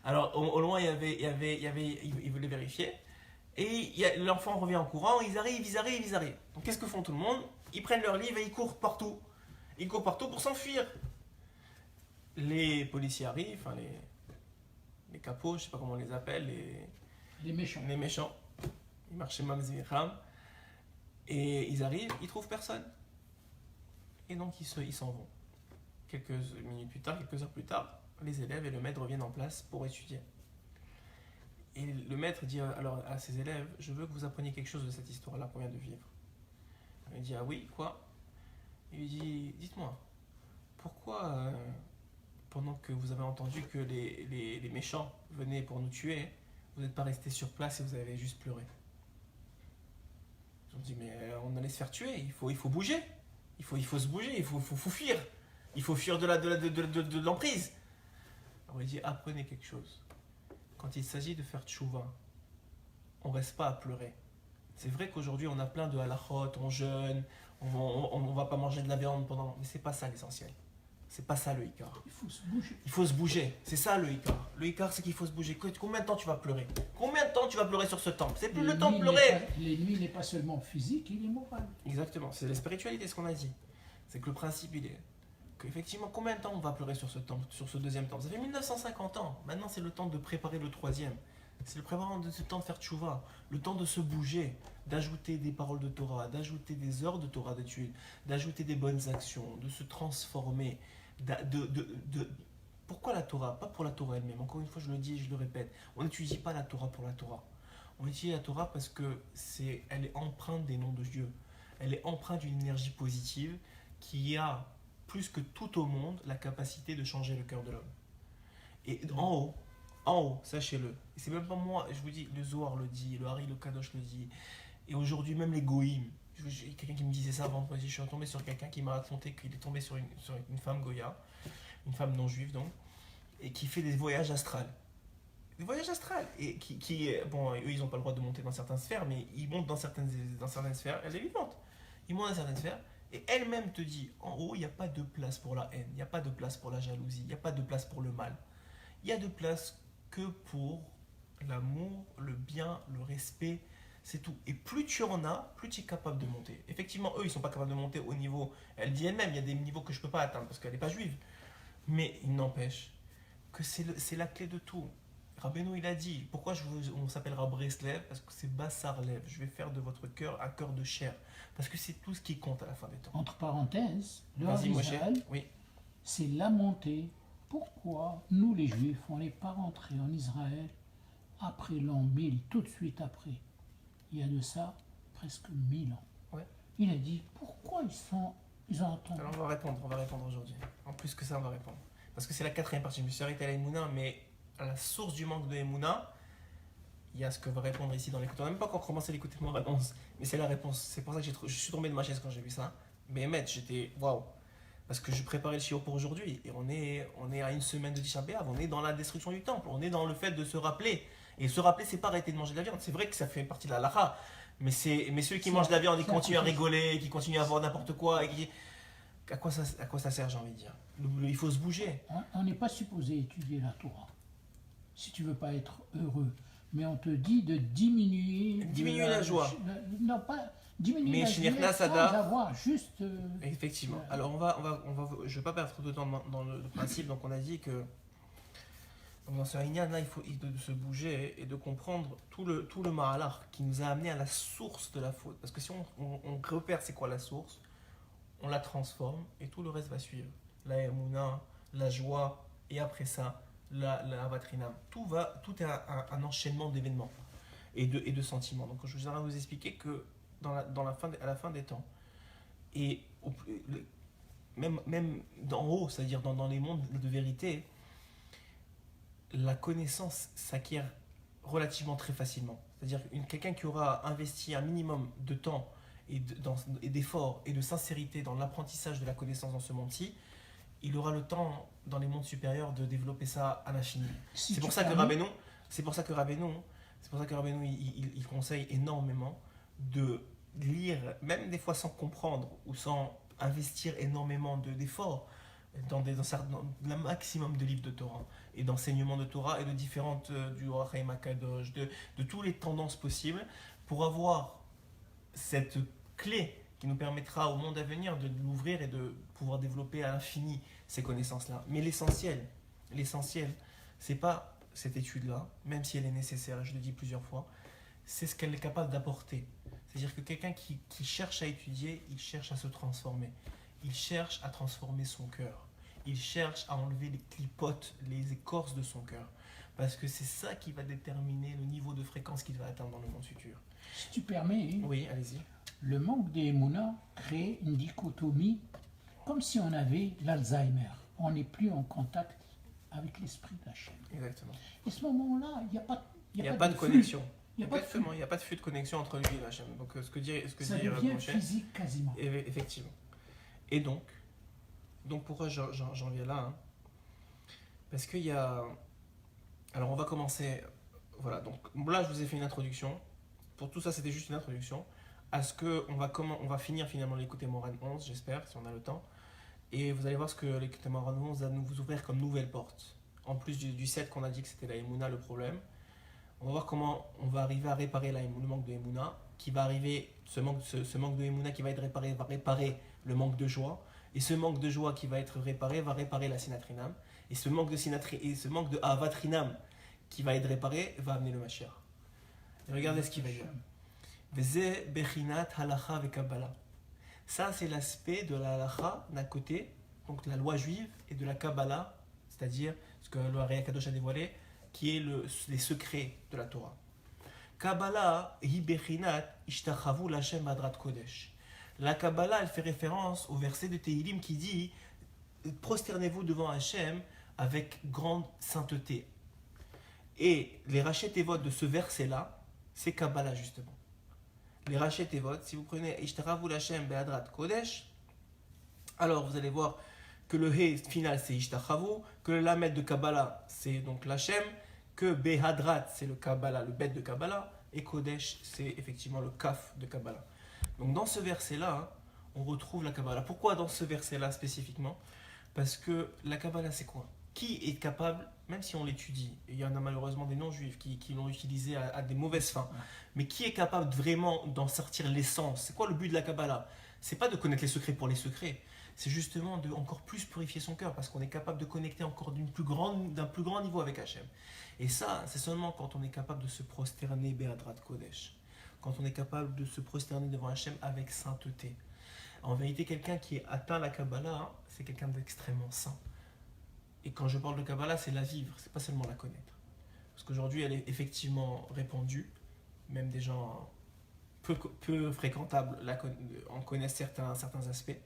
Alors au loin, ils voulaient vérifier. Et l'enfant revient en courant, ils arrivent. Donc qu'est-ce que font tout le monde? Ils prennent leur livre et ils courent partout. Ils courent partout pour s'enfuir. Les policiers arrivent, enfin les capots, je ne sais pas comment on les appelle, les méchants. Ils marchent chez Mamzirham. Et ils arrivent, ils ne trouvent personne. Et donc ils s'en vont. Quelques heures plus tard, les élèves et le maître reviennent en place pour étudier. Et le maître dit alors à ses élèves, je veux que vous appreniez quelque chose de cette histoire-là qu'on vient de vivre. Il dit, ah oui, quoi? Il lui dit, dites-moi, pourquoi, pendant que vous avez entendu que les méchants venaient pour nous tuer, vous n'êtes pas resté sur place et vous avez juste pleuré? Ils ont dit, mais on allait se faire tuer, il faut bouger. Il faut se bouger, il faut fuir. Il faut fuir de l'emprise. Alors il dit, apprenez quelque chose. Quand il s'agit de faire tchouva, on ne reste pas à pleurer. C'est vrai qu'aujourd'hui on a plein de halachot, on jeûne, on va pas manger de la viande pendant... Mais c'est pas ça l'essentiel. C'est pas ça le Icar. Il faut se bouger. Il faut se bouger. C'est ça le Icar. Le Icar, c'est qu'il faut se bouger. Combien de temps tu vas pleurer? Combien de temps tu vas pleurer sur ce temple? C'est plus le temps de pleurer. L'ennemi n'est pas seulement physique, il est moral. Exactement. C'est la spiritualité, ce qu'on a dit. C'est que le principe, il est qu'effectivement, combien de temps on va pleurer sur ce temple, sur ce deuxième temple? Ça fait 1950 ans. Maintenant, c'est le temps de préparer le troisième. C'est le préparant de ce temps de faire tchouva, le temps de se bouger, d'ajouter des paroles de Torah, d'ajouter des heures de Torah d'études, d'ajouter des bonnes actions, de se transformer. Pourquoi la Torah? Pas pour la Torah elle-même. Encore une fois, je le dis et je le répète. On n'étudie pas la Torah pour la Torah. On étudie la Torah parce que elle est empreinte des noms de Dieu. Elle est empreinte d'une énergie positive qui a, plus que tout au monde, la capacité de changer le cœur de l'homme. Et en haut, sachez-le. Et c'est même pas moi, je vous dis, le Zohar le dit, le Hari le Kadosh le dit. Et aujourd'hui, même les Goïm. Il y a quelqu'un qui me disait ça vendredi. Je suis tombé sur quelqu'un qui m'a raconté qu'il est tombé sur une femme Goya, une femme non juive donc, et qui fait des voyages astrales. Des voyages astrales. Et bon, eux, ils n'ont pas le droit de monter dans certaines sphères, mais ils montent dans certaines sphères. Elle est vivante. Ils montent dans certaines sphères. Et elle-même te dit, en haut, il n'y a pas de place pour la haine, il n'y a pas de place pour la jalousie, il n'y a pas de place pour le mal. Il y a de place que pour l'amour, le bien, le respect, c'est tout. Et plus tu en as, plus tu es capable de monter. Effectivement, eux, ils ne sont pas capables de monter au niveau... Elle dit elle-même, il y a des niveaux que je ne peux pas atteindre parce qu'elle n'est pas juive. Mais il n'empêche que c'est la clé de tout. Rabbeinu, il a dit, pourquoi on s'appellera Breslev? Parce que c'est Bassar Lev. Je vais faire de votre cœur un cœur de chair. Parce que c'est tout ce qui compte à la fin des temps. Entre parenthèses, le Vas-y, Moshe. Harizal, Oui. c'est la montée. Pourquoi nous, les Juifs, on n'est pas rentrés en Israël après l'an 1000, tout de suite après? Il y a de ça presque 1000 ans. Ouais. Il a dit, pourquoi ils ont entendu? Alors on va répondre aujourd'hui. En plus que ça, on va répondre. Parce que c'est la quatrième partie. Je me suis arrêté à la Emouna, mais à la source du manque de Emouna, il y a ce que va répondre ici dans l'écoute. On n'a même pas encore commencé à écouter mon réponse, mais c'est la réponse. C'est pour ça que je suis tombé de ma chaise quand j'ai vu ça. Mais Maître, j'étais waouh. Parce que je préparais le shiur pour aujourd'hui. Et on est à une semaine de Tisha B'Av. On est dans la destruction du temple. On est dans le fait de se rappeler. Et se rappeler, c'est pas arrêter de manger de la viande. C'est vrai que ça fait partie de la halakha. Mais ceux qui mangent de la viande, ils continuent à rigoler, qui continuent à voir n'importe quoi. À quoi ça sert, j'ai envie de dire? Il faut se bouger. On n'est pas supposé étudier la Torah si tu veux pas être heureux. Mais on te dit de diminuer... La joie. Non, pas diminuer Mais la joie sans avoir juste... Effectivement. Alors, je ne vais pas perdre trop de temps dans le principe. Donc, on a dit que dans ce Inyan, là, il faut de se bouger et de comprendre tout le Mahalar qui nous a amené à la source de la faute. Parce que si on repère c'est quoi la source, on la transforme et tout le reste va suivre. La Emouna, la joie, et après ça, la Vatrinam. Tout est un enchaînement d'événements et de sentiments. Donc je voudrais vous expliquer que à la fin des temps, et même d'en haut, c'est-à-dire dans les mondes de vérité, la connaissance s'acquiert relativement très facilement. C'est-à-dire quelqu'un qui aura investi un minimum de temps et d'efforts et de sincérité dans l'apprentissage de la connaissance dans ce monde-ci, il aura le temps dans les mondes supérieurs de développer ça à l'infini. C'est pour ça que Rabbeinu, il conseille énormément de lire, même des fois sans comprendre ou sans investir énormément d'efforts dans le maximum de livres de Torah et d'enseignements de Torah et de différentes du Orach Chaim HaKadosh, de toutes les tendances possibles pour avoir cette clé qui nous permettra au monde à venir de l'ouvrir et de pouvoir développer à l'infini ces connaissances-là. Mais l'essentiel, c'est pas cette étude-là, même si elle est nécessaire, je le dis plusieurs fois, c'est ce qu'elle est capable d'apporter. C'est-à-dire que quelqu'un qui cherche à étudier, il cherche à se transformer. Il cherche à transformer son cœur. Il cherche à enlever les clipotes, les écorces de son cœur. Parce que c'est ça qui va déterminer le niveau de fréquence qu'il va atteindre dans le monde futur. Si tu permets, oui, allez-y. Le manque des Emouna crée une dichotomie comme si on avait l'Alzheimer. On n'est plus en contact avec l'esprit d'Hachem. Exactement. Et à ce moment-là, il n'y a pas, Il n'y a pas de connexion. Il n'y a pas de flux. Exactement, il n'y a pas de flux de connexion entre lui et Hachem. Donc ce que dit Ça Rabbi devient Moshe, physique quasiment. effectivement. Et donc pourquoi j'en viens là, hein? Parce qu'il y a... Alors on va commencer... Voilà, donc là je vous ai fait une introduction. Pour tout ça, c'était juste une introduction. À ce que on va finir finalement l'écoute Moran 11, j'espère, si on a le temps. Et vous allez voir ce que l'écoute Moran 11 va nous ouvrir comme nouvelle porte. En plus du 7 qu'on a dit que c'était la Emouna le problème. On va voir comment on va arriver à réparer le manque de Emouna, qui va arriver, ce manque de Emouna qui va être réparé, va réparer le manque de joie. Et ce manque de joie qui va être réparé, va réparer la Sinatrinam. Et ce manque de Avatrinam qui va être réparé, va amener le Mashiach. Et regardez ce qu'il va dire. Veze bechinat halacha vekabbalah. Ça, c'est l'aspect de la halacha d'un côté, donc la loi juive, et de la Kabbalah, c'est-à-dire ce que le Ari Kadosh a dévoilé, qui est les secrets de la Torah. Kabbalah hi bechinat ishtachavu l'Hashem adrat kodesh. La Kabbalah, elle fait référence au verset de Tehillim qui dit prosternez-vous devant Hachem avec grande sainteté. Et les rachet tevot de ce verset-là, c'est Kabbalah justement. Les rachet tevot, si vous prenez Ishtachavu l'Hashem be'adrat kodesh, alors vous allez voir que le He final c'est Ishtachavu, que le Lamed de Kabbalah c'est donc l'Hashem, que Behadrat c'est le Kabbalah, le Bet de Kabbalah, et Kodesh c'est effectivement le Kaf de Kabbalah. Donc dans ce verset-là, on retrouve la Kabbalah. Pourquoi dans ce verset-là spécifiquement? Parce que la Kabbalah c'est quoi? Qui est capable, même si on l'étudie, et il y en a malheureusement des non-juifs qui l'ont utilisé à des mauvaises fins, mais qui est capable vraiment d'en sortir l'essence? C'est quoi le but de la Kabbalah? C'est pas de connaître les secrets pour les secrets, c'est justement de encore plus purifier son cœur, parce qu'on est capable de connecter encore d'un plus grand niveau avec Hachem. Et ça, c'est seulement quand on est capable de se prosterner Be'adrat Kodesh, quand on est capable de se prosterner devant Hachem avec sainteté. En vérité, quelqu'un qui atteint la Kabbalah, c'est quelqu'un d'extrêmement saint. Et quand je parle de Kabbalah, c'est la vivre, c'est pas seulement la connaître. Parce qu'aujourd'hui, elle est effectivement répandue, même des gens peu fréquentables en connaissent certains aspects,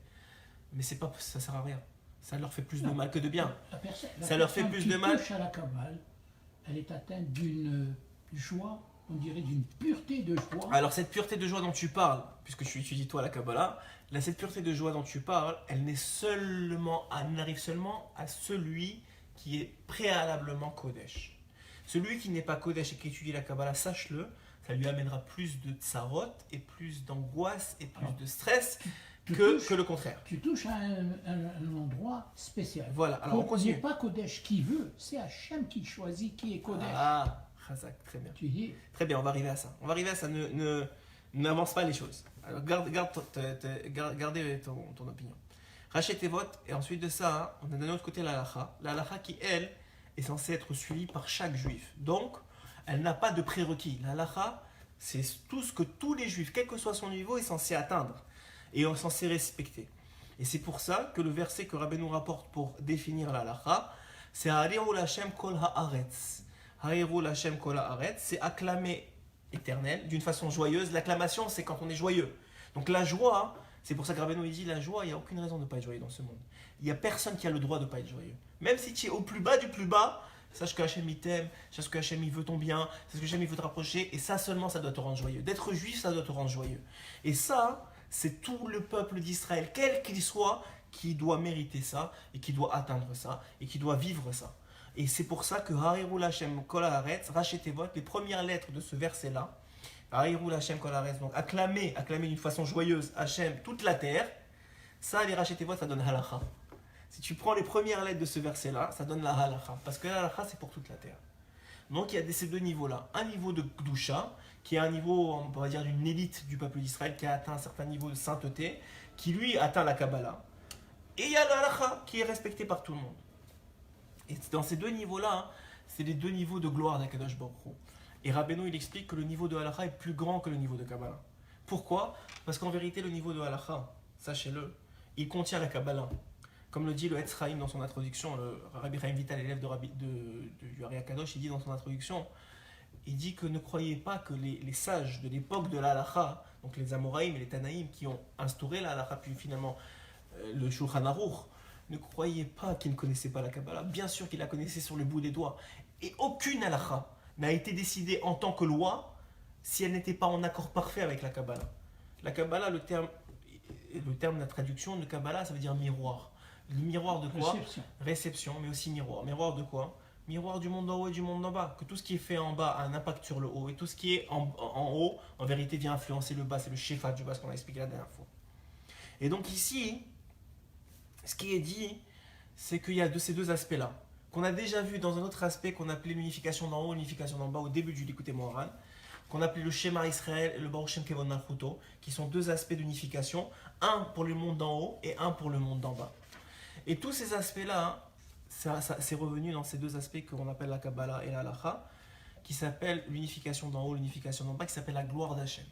mais ça sert à rien. Ça leur fait plus de mal que de bien. Ça leur fait plus de mal. La personne qui touche à la Kabbale, elle est atteinte d'une joie, on dirait d'une pureté de joie. Alors cette pureté de joie dont tu parles, puisque tu étudies toi la Kabbalah, cette pureté de joie dont tu parles, elle n'arrive seulement à celui qui est préalablement Kodesh. Celui qui n'est pas Kodesh et qui étudie la Kabbalah, sache-le, ça lui amènera plus de tsarot et plus d'angoisse et plus de stress que le contraire. Tu touches à un endroit spécial. Voilà, alors on continue. Ce n'est pas Kodesh qui veut, c'est Hachem qui choisit qui est Kodesh. Ah, Chazak, très bien. Tu dis. Très bien, on va arriver à ça. N'avance pas les choses. Alors gardez ton opinion. Rachet tes votes, et ensuite de ça, on a d'un autre côté la halacha. La halacha qui, elle, est censée être suivie par chaque juif. Donc, elle n'a pas de prérequis. La halacha, c'est tout ce que tous les juifs, quel que soit son niveau, est censé atteindre et est censé respecter. Et c'est pour ça que le verset que Rabbi nous rapporte pour définir la halacha, c'est Ha'ariru l'Hashem kol ha'aretz. Ha'ariru l'Hashem kol ha'aretz, c'est acclamer éternel d'une façon joyeuse. L'acclamation, c'est quand on est joyeux. Donc la joie, c'est pour ça que Rabbi nous dit la joie, il n'y a aucune raison de ne pas être joyeux dans ce monde. Il n'y a personne qui a le droit de ne pas être joyeux. Même si tu es au plus bas du plus bas, sache que Hachem il t'aime, sache que Hachem il veut ton bien, sache que Hachem il veut te rapprocher, et ça seulement ça doit te rendre joyeux. D'être juif, ça doit te rendre joyeux. Et ça, c'est tout le peuple d'Israël, quel qu'il soit, qui doit mériter ça, et qui doit atteindre ça, et qui doit vivre ça. Et c'est pour ça que Ha'ariru l'Hashem kol ha'aretz, rachetez votre, les premières lettres de ce verset-là, Ha'ariru l'Hashem kol ha'aretz, donc acclamer d'une façon joyeuse Hachem toute la terre, ça, les rachetez votre, ça donne halacha. Si tu prends les premières lettres de ce verset-là, ça donne la halacha, parce que la halacha c'est pour toute la terre. Donc il y a ces deux niveaux-là, un niveau de Kedusha, qui est un niveau, on va dire, d'une élite du peuple d'Israël, qui a atteint un certain niveau de sainteté, qui lui atteint la Kabbalah. Et il y a la halacha, qui est respectée par tout le monde. Et dans ces deux niveaux-là, c'est les deux niveaux de gloire d'Akadosh Baruch Hu. Et Rabbeinu, il explique que le niveau de halacha est plus grand que le niveau de Kabbalah. Pourquoi? Parce qu'en vérité, le niveau de halacha, sachez-le, il contient la Kabbalah. Comme le dit le Etz Chaim dans son introduction, le Rabbi Chaim Vital, l'élève du Ari Akadosh, il dit dans son introduction, il dit que ne croyez pas que les sages de l'époque de la halacha, donc les Amoraïm et les Tanaïm qui ont instauré la halacha, puis finalement le Shulchan Aruch, ne croyez pas qu'il ne connaissait pas la Kabbalah. Bien sûr qu'il la connaissait sur le bout des doigts. Et aucune halakha n'a été décidée en tant que loi si elle n'était pas en accord parfait avec la Kabbalah. La Kabbalah, le terme de la traduction de Kabbalah, ça veut dire miroir. Le miroir de quoi? Réception, mais aussi miroir. Miroir de quoi? Miroir du monde d'en haut et du monde d'en bas. Que tout ce qui est fait en bas a un impact sur le haut. Et tout ce qui est en haut, en vérité, vient influencer le bas. C'est le shefa du bas, ce qu'on a expliqué la dernière fois. Et donc ici, ce qui est dit, c'est qu'il y a ces deux aspects-là, qu'on a déjà vu dans un autre aspect qu'on appelait l'unification d'en haut, l'unification d'en bas au début du Likutei Moharan, qu'on appelait le Shema Israël et le Baruch Shem Kevod Malchuto, qui sont deux aspects d'unification, un pour le monde d'en haut et un pour le monde d'en bas. Et tous ces aspects-là, c'est revenu dans ces deux aspects qu'on appelle la Kabbalah et la Halacha, qui s'appelle l'unification d'en haut, l'unification d'en bas, qui s'appelle la gloire d'Hachem.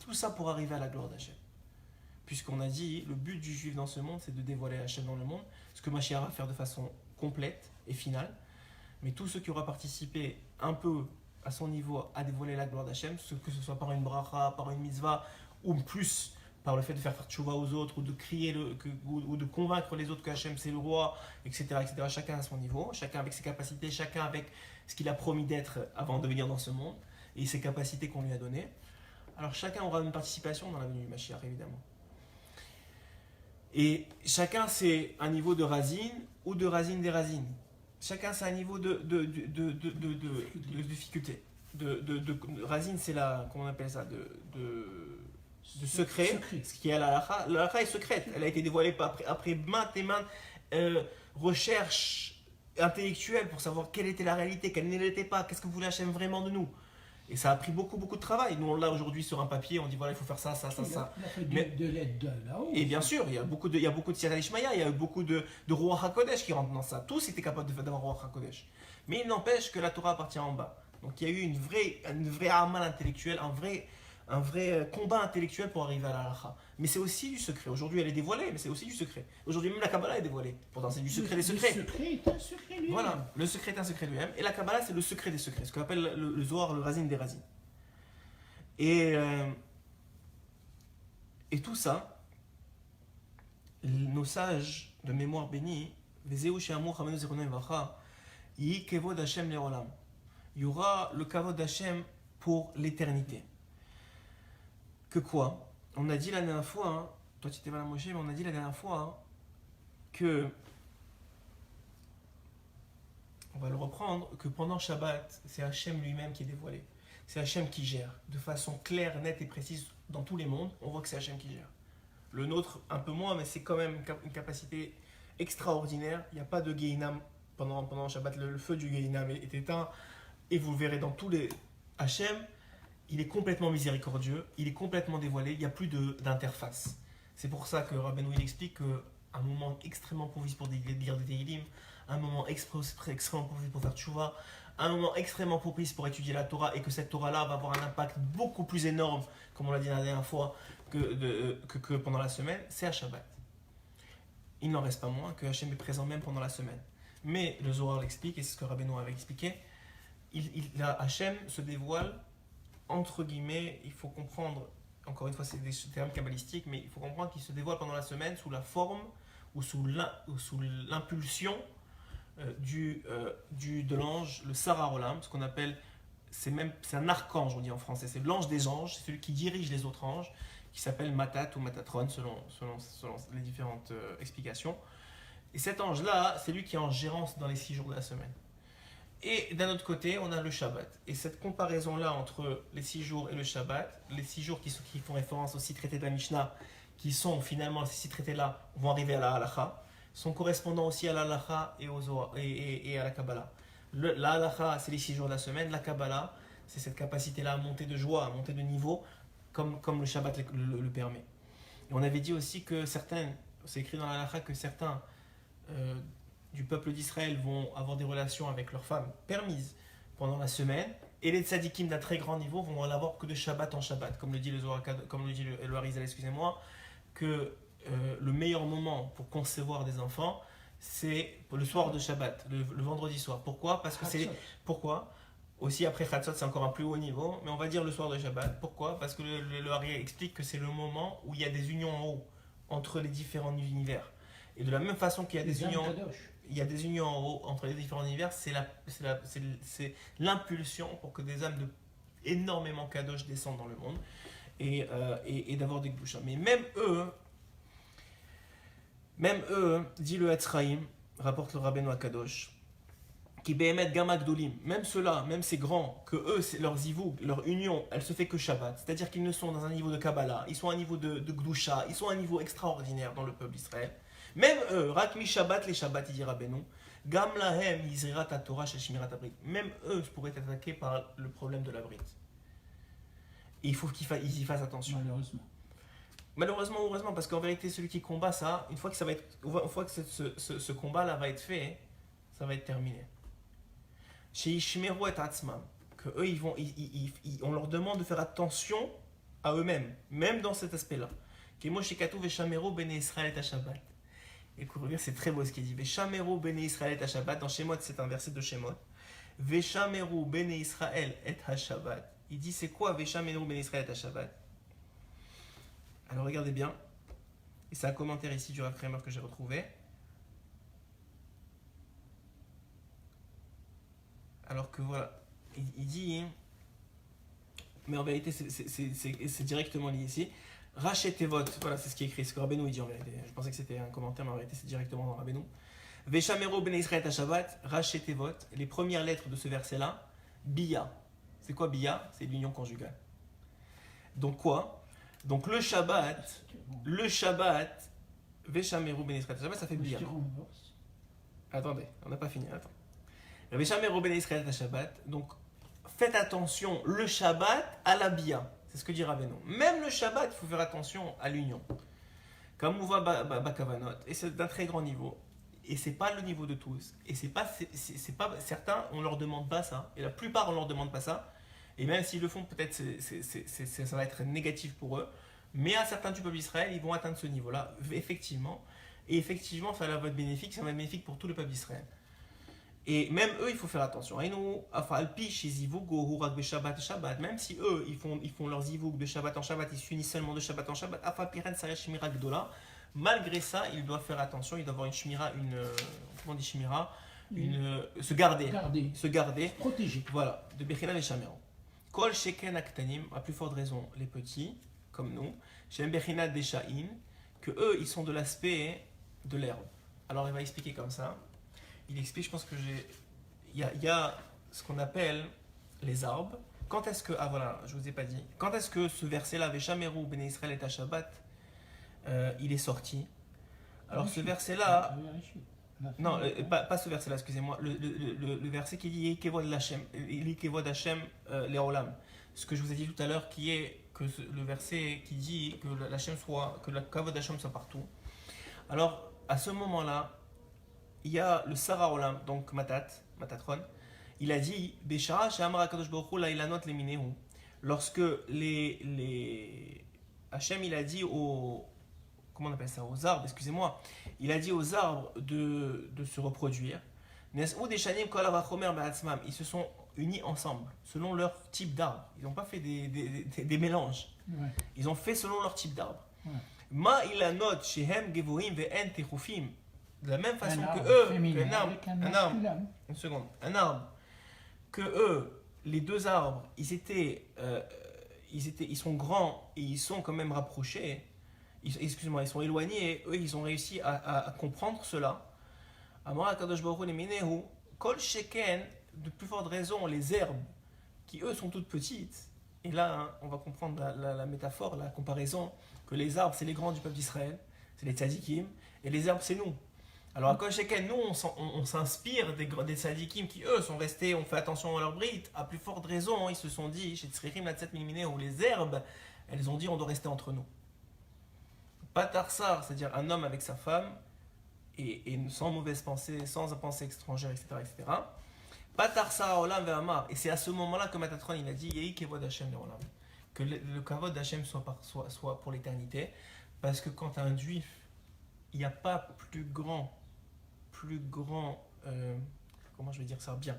Tout ça pour arriver à la gloire d'Hachem. Puisqu'on a dit, le but du juif dans ce monde, c'est de dévoiler Hachem dans le monde, ce que Mashiach va faire de façon complète et finale. Mais tous ceux qui auront participé un peu à son niveau à dévoiler la gloire d'Hachem, que ce soit par une bracha, par une mitzvah, ou plus par le fait de faire tchouva aux autres, ou de crier, ou de convaincre les autres que Hachem c'est le roi, etc., etc. Chacun à son niveau, chacun avec ses capacités, chacun avec ce qu'il a promis d'être avant de venir dans ce monde, et ses capacités qu'on lui a données. Alors chacun aura une participation dans la venue du Mashiach, évidemment. Et chacun c'est un niveau de razine ou de razine des razines. Chacun c'est un niveau de difficulté. Razine c'est la, comment on appelle ça, de secret, ce qui est à la halakha. La halakha est secrète, elle a été dévoilée après maintes et maintes recherches intellectuelles pour savoir quelle était la réalité, quelle ne l'était pas, qu'est-ce que voulait Hachem vraiment de nous. Et ça a pris beaucoup de travail. Nous on l'a aujourd'hui sur un papier, on dit voilà il faut faire ça. Mais de l'aide de là-haut. Et bien sûr, il y a beaucoup de Sierra Ishmaïa, il y a beaucoup de Ruach HaKodesh qui rentrent dans ça. Tous étaient capables d'avoir Ruach HaKodesh. Mais il n'empêche que la Torah appartient en bas. Donc il y a eu une vraie amal intellectuelle, un vrai combat intellectuel pour arriver à la halakha. Mais c'est aussi du secret. Aujourd'hui elle est dévoilée, mais c'est aussi du secret. Aujourd'hui même la Kabbalah est dévoilée. Pourtant c'est du secret des secrets. Le secret est un secret lui-même. Voilà, le secret est un secret lui-même. Et la Kabbalah c'est le secret des secrets, ce qu'on appelle le Zohar, le Razin des Razines. Et tout ça, nos sages de mémoire bénie, il y aura le kavod d'Hachem pour l'éternité. Que quoi? On a dit la dernière fois, hein, toi tu étais pas là Moshe, mais on a dit la dernière fois hein, que, on va le reprendre, que pendant Shabbat, c'est Hachem lui-même qui est dévoilé. C'est Hachem qui gère de façon claire, nette et précise dans tous les mondes. On voit que c'est Hachem qui gère. Le nôtre, un peu moins, mais c'est quand même une capacité extraordinaire. Il n'y a pas de Gehinam pendant Shabbat. Le feu du Gehinam est éteint. Et vous le verrez dans tous les... Hachem, il est complètement miséricordieux. Il est complètement dévoilé. Il n'y a plus d'interface. C'est pour ça que Rabbeinu il explique qu'un moment extrêmement propice pour lire des Tehillim, un moment extrêmement propice pour faire tchouva, un moment extrêmement propice pour étudier la Torah, et que cette Torah-là va avoir un impact beaucoup plus énorme, comme on l'a dit la dernière fois, que pendant la semaine, c'est à Shabbat. Il n'en reste pas moins que Hachem est présent même pendant la semaine. Mais le Zohar l'explique, et c'est ce que Rabbeinu avait expliqué, Hachem se dévoile, entre guillemets, il faut comprendre, encore une fois c'est des termes kabbalistiques, mais il faut comprendre qu'il se dévoile pendant la semaine sous la forme ou sous l'impulsion de l'ange, le Sarar Olam, ce qu'on appelle, c'est un archange, on dit en français, c'est l'ange des anges, c'est celui qui dirige les autres anges, qui s'appelle Matat ou Matatron selon les différentes explications. Et cet ange-là, c'est lui qui est en gérance dans les 6 jours de la semaine. Et d'un autre côté, on a le Shabbat. Et cette comparaison-là entre les 6 jours et le Shabbat, les 6 jours qui font référence aux 6 traités de la Mishnah, qui sont finalement, ces 6 traités-là vont arriver à la Halakha, sont correspondants aussi à la Halakha et à la Kabbalah. La Halakha, c'est les 6 jours de la semaine. La Kabbalah, c'est cette capacité-là à monter de joie, à monter de niveau, comme le Shabbat le permet. Et on avait dit aussi que c'est écrit dans la Halakha que certains du peuple d'Israël vont avoir des relations avec leurs femmes permises pendant la semaine, et les tzadikim d'un très grand niveau vont en avoir que de Shabbat en Shabbat, comme le dit le Harizal, excusez-moi, que le meilleur moment pour concevoir des enfants, c'est le soir de Shabbat, le vendredi soir. Pourquoi? Parce que pourquoi? Aussi après Chatzot, c'est encore un plus haut niveau, mais on va dire le soir de Shabbat. Pourquoi? Parce que le Harizal explique que c'est le moment où il y a des unions en haut entre les différents univers. Et de la même façon qu'il y a des Les âmes unions, kadosh. il y a des unions en haut entre les différents univers, c'est l'impulsion pour que des âmes de énormément kadosh descendent dans le monde et d'avoir des gdusha. Mais même eux, dit le Hatzraïm, rapporte le Rabbeinu Akadosh, qui béhémet gama gdolim, même ceux-là, même ces grands, que eux, c'est leur zivoug, leur union, elle se fait que Shabbat. C'est-à-dire qu'ils ne sont dans un niveau de Kabbalah, ils sont à un niveau de Gdusha, ils sont à un niveau extraordinaire dans le peuple d'Israël. Même eux, Rakmi Shabbat, les Shabbat, il dit Rabbeinu, Gam lahem yizrirat Torah shel shmirat abrit. Même eux pourraient être attaqués par le problème de la brite. Et il faut qu'ils y fassent attention. Malheureusement. Malheureusement ou heureusement, parce qu'en vérité, celui qui combat ça, une fois que ce combat-là va être fait, ça va être terminé. Chez Ishmeru et Atzmam, que eux, on leur demande de faire attention à eux-mêmes, même dans cet aspect-là. Kemo shekatu veshameru bene Israël et Shabbat. Écoute, regarde, c'est très beau ce qu'il dit. Veshameru bene Israël et Shabbat. Dans Shemot, c'est un verset de Shemot. Veshameru bene Israël et Shabbat. Il dit, c'est quoi Veshameru bene Israël et Shabbat? Alors regardez bien, et c'est un commentaire ici du Rav Kramer que j'ai retrouvé. Alors que voilà, il dit, mais en vérité c'est directement lié ici. Rachetevot, voilà c'est ce qui est écrit, ce que Rabbeinu il dit en vérité. Je pensais que c'était un commentaire, mais en vérité c'est directement dans Rabbeinu. Veshamero ben Israël Shabbat, Rachetevot, les premières lettres de ce verset-là, Bia. C'est quoi Bia? C'est l'union conjugale. Donc quoi? Donc le Shabbat, Veshameru ben Israël Shabbat, ça fait Bia. Attendez, on n'a pas fini, attends. Veshameru ben Israël Shabbat, donc faites attention, le Shabbat à la Bia. C'est ce que dit Rabbeinu. Même le Shabbat, il faut faire attention à l'union. Comme on voit Bakavanot, et c'est d'un très grand niveau. Et c'est pas le niveau de tous. Et c'est pas certains, on leur demande pas ça. Et la plupart, on leur demande pas ça. Et même s'ils le font, peut-être ça va être négatif pour eux. Mais à certains du peuple d'Israël, ils vont atteindre ce niveau-là, effectivement. Et effectivement, ça va être bénéfique, ça va être bénéfique pour tout le peuple d'Israël. Et même eux, il faut faire attention. Même si eux, ils font leurs zivouk de Shabbat en Shabbat, ils s'unissent seulement de Shabbat en Shabbat, malgré ça, ils doivent faire attention, ils doivent avoir une shmira, comment on dit shmira, se garder, protéger. Voilà, de Bechina et Shamero. Kol sheken aktanim, à plus forte raison, les petits, comme nous, chez Bechina des Sha'in, que eux, ils sont de l'aspect de l'herbe. Alors il va expliquer comme ça. Il explique, je pense que il y a ce qu'on appelle les arbres. Quand est-ce que, ah voilà, je vous ai pas dit, quand est-ce que ce verset-là, Veshameru ben Israël et Shabbat, il est sorti? Alors ce verset-là, non, pas ce verset-là, excusez-moi, le verset qui dit Yekevod Hashem Leolam. Ce que je vous ai dit tout à l'heure, qui est que le verset qui dit que le Kavod Hashem soit partout. Alors à ce moment-là, il y a le Sarah Olam, donc Matatron, il a dit Beshara Shamar Kadosh Baruch Hu Lailanot Leminehu. Lorsque Hachem il a dit aux arbres, excusez-moi, il a dit aux arbres de se reproduire. Ils se sont unis ensemble, selon leur type d'arbre. Ils n'ont pas fait des mélanges. Ouais. Ils ont fait selon leur type d'arbre. Ouais. Ma ilanot shehem gevorim ve'en techufim. De la même façon que eux, un arbre, que eux, les deux arbres, ils sont grands et ils sont quand même rapprochés. Ils sont éloignés et eux, ils ont réussi à comprendre cela. Amar Kadosh Baruch Hu leminehu, kol sheken, de plus forte raison, les herbes, qui eux sont toutes petites. Et là, on va comprendre la métaphore, la comparaison, que les arbres, c'est les grands du peuple d'Israël, c'est les tzadikim, et les herbes, c'est nous. Alors à Kosheken, nous, on s'inspire des tzadikim qui, eux, sont restés, ont fait attention à leur brite. À plus forte raison, ils se sont dit, chez Tzrichim, la Tzet Milimine, où les herbes, elles ont dit, on doit rester entre nous. Patarsar, c'est-à-dire un homme avec sa femme, et sans mauvaise pensée, sans pensée étrangère, etc. etc. Patarsar Olam ve'amar. Et c'est à ce moment-là que Matatron, il a dit, Yehi Kevod Hashem le Olam. Que le Kavod d'Hachem soit pour l'éternité. Parce que quand un juif, il n'y a pas plus grand, comment je vais dire ça bien,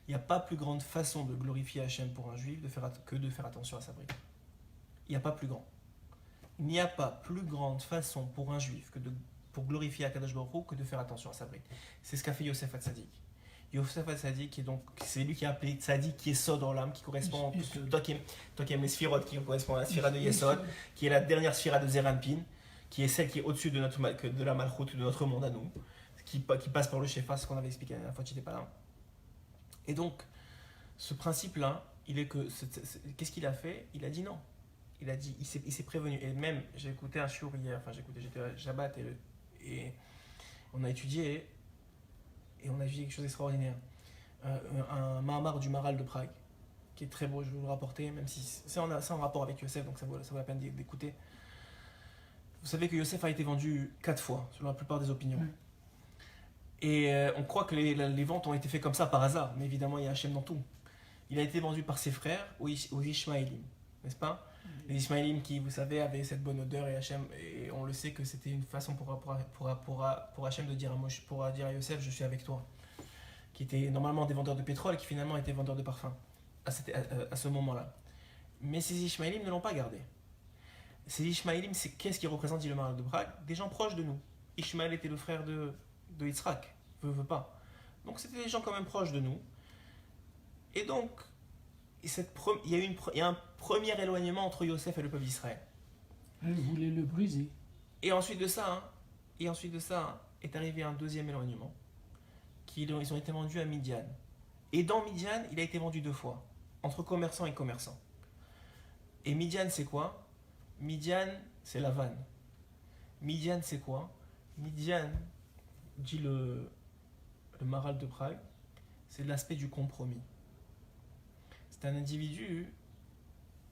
il n'y a pas plus grande façon de glorifier Hachem pour un juif que de faire attention à sa bride. Il n'y a pas plus grand. Il n'y a pas plus grande façon pour un juif que de pour glorifier Akadosh Baruch Hu que de faire attention à sa bride. C'est ce qu'a fait Yosef Hatzadik. Yosef Hatzadik, c'est lui qui a appelé Tzadik, qui est Sod dans l'âme, qui correspond, toi qui aimes les sphirotes, qui correspond à la sphira de Yesod, qui est la dernière sphira de Zeranpin, qui est celle qui est au-dessus de la Malchut, de notre monde à nous, qui passe par le Shefa, ce qu'on avait expliqué la dernière fois, tu n'étais pas là. Et donc, ce principe-là, il est que, qu'est-ce qu'il a fait? Il a dit non. Il a dit, il s'est prévenu. Et même, j'ai écouté un shiur hier, j'étais à Shabbat et on a étudié, et on a vu quelque chose d'extraordinaire. Un Mahamar du Maral de Prague, qui est très beau, je vais vous le rapporter, même si c'est en rapport avec Yosef, donc ça vaut la peine d'écouter. Vous savez que Yosef a été vendu 4 fois, selon la plupart des opinions. Et on croit que les ventes ont été faites comme ça par hasard, mais évidemment il y a Hachem dans tout. Il a été vendu par ses frères aux Ishmaélim, n'est-ce pas? Les Ishmaélim qui, vous savez, avaient cette bonne odeur et on le sait que c'était une façon pour Hachem de dire à Yosef, je suis avec toi. Qui étaient normalement des vendeurs de pétrole, qui finalement étaient vendeurs de parfums à ce moment-là. Mais ces Ishmaélim ne l'ont pas gardé. Ces Ishmaélim, qu'est-ce qu'ils représentent, dit le Maral de Prague? Des gens proches de nous. Ishmaël était le frère de Yitzhak, veut pas. Donc c'était des gens quand même proches de nous. Et donc, il y a un premier éloignement entre Yosef et le peuple d'Israël. Elle voulait le briser. Et ensuite de ça est arrivé un deuxième éloignement. Ils ont été vendus à Midian. Et dans Midian, il a été vendu 2 fois, entre commerçants et commerçants. Et Midian, c'est quoi? Midian, c'est la vanne. Midian, c'est quoi? Midian, dit le Maral de Prague, c'est l'aspect du compromis. C'est un individu.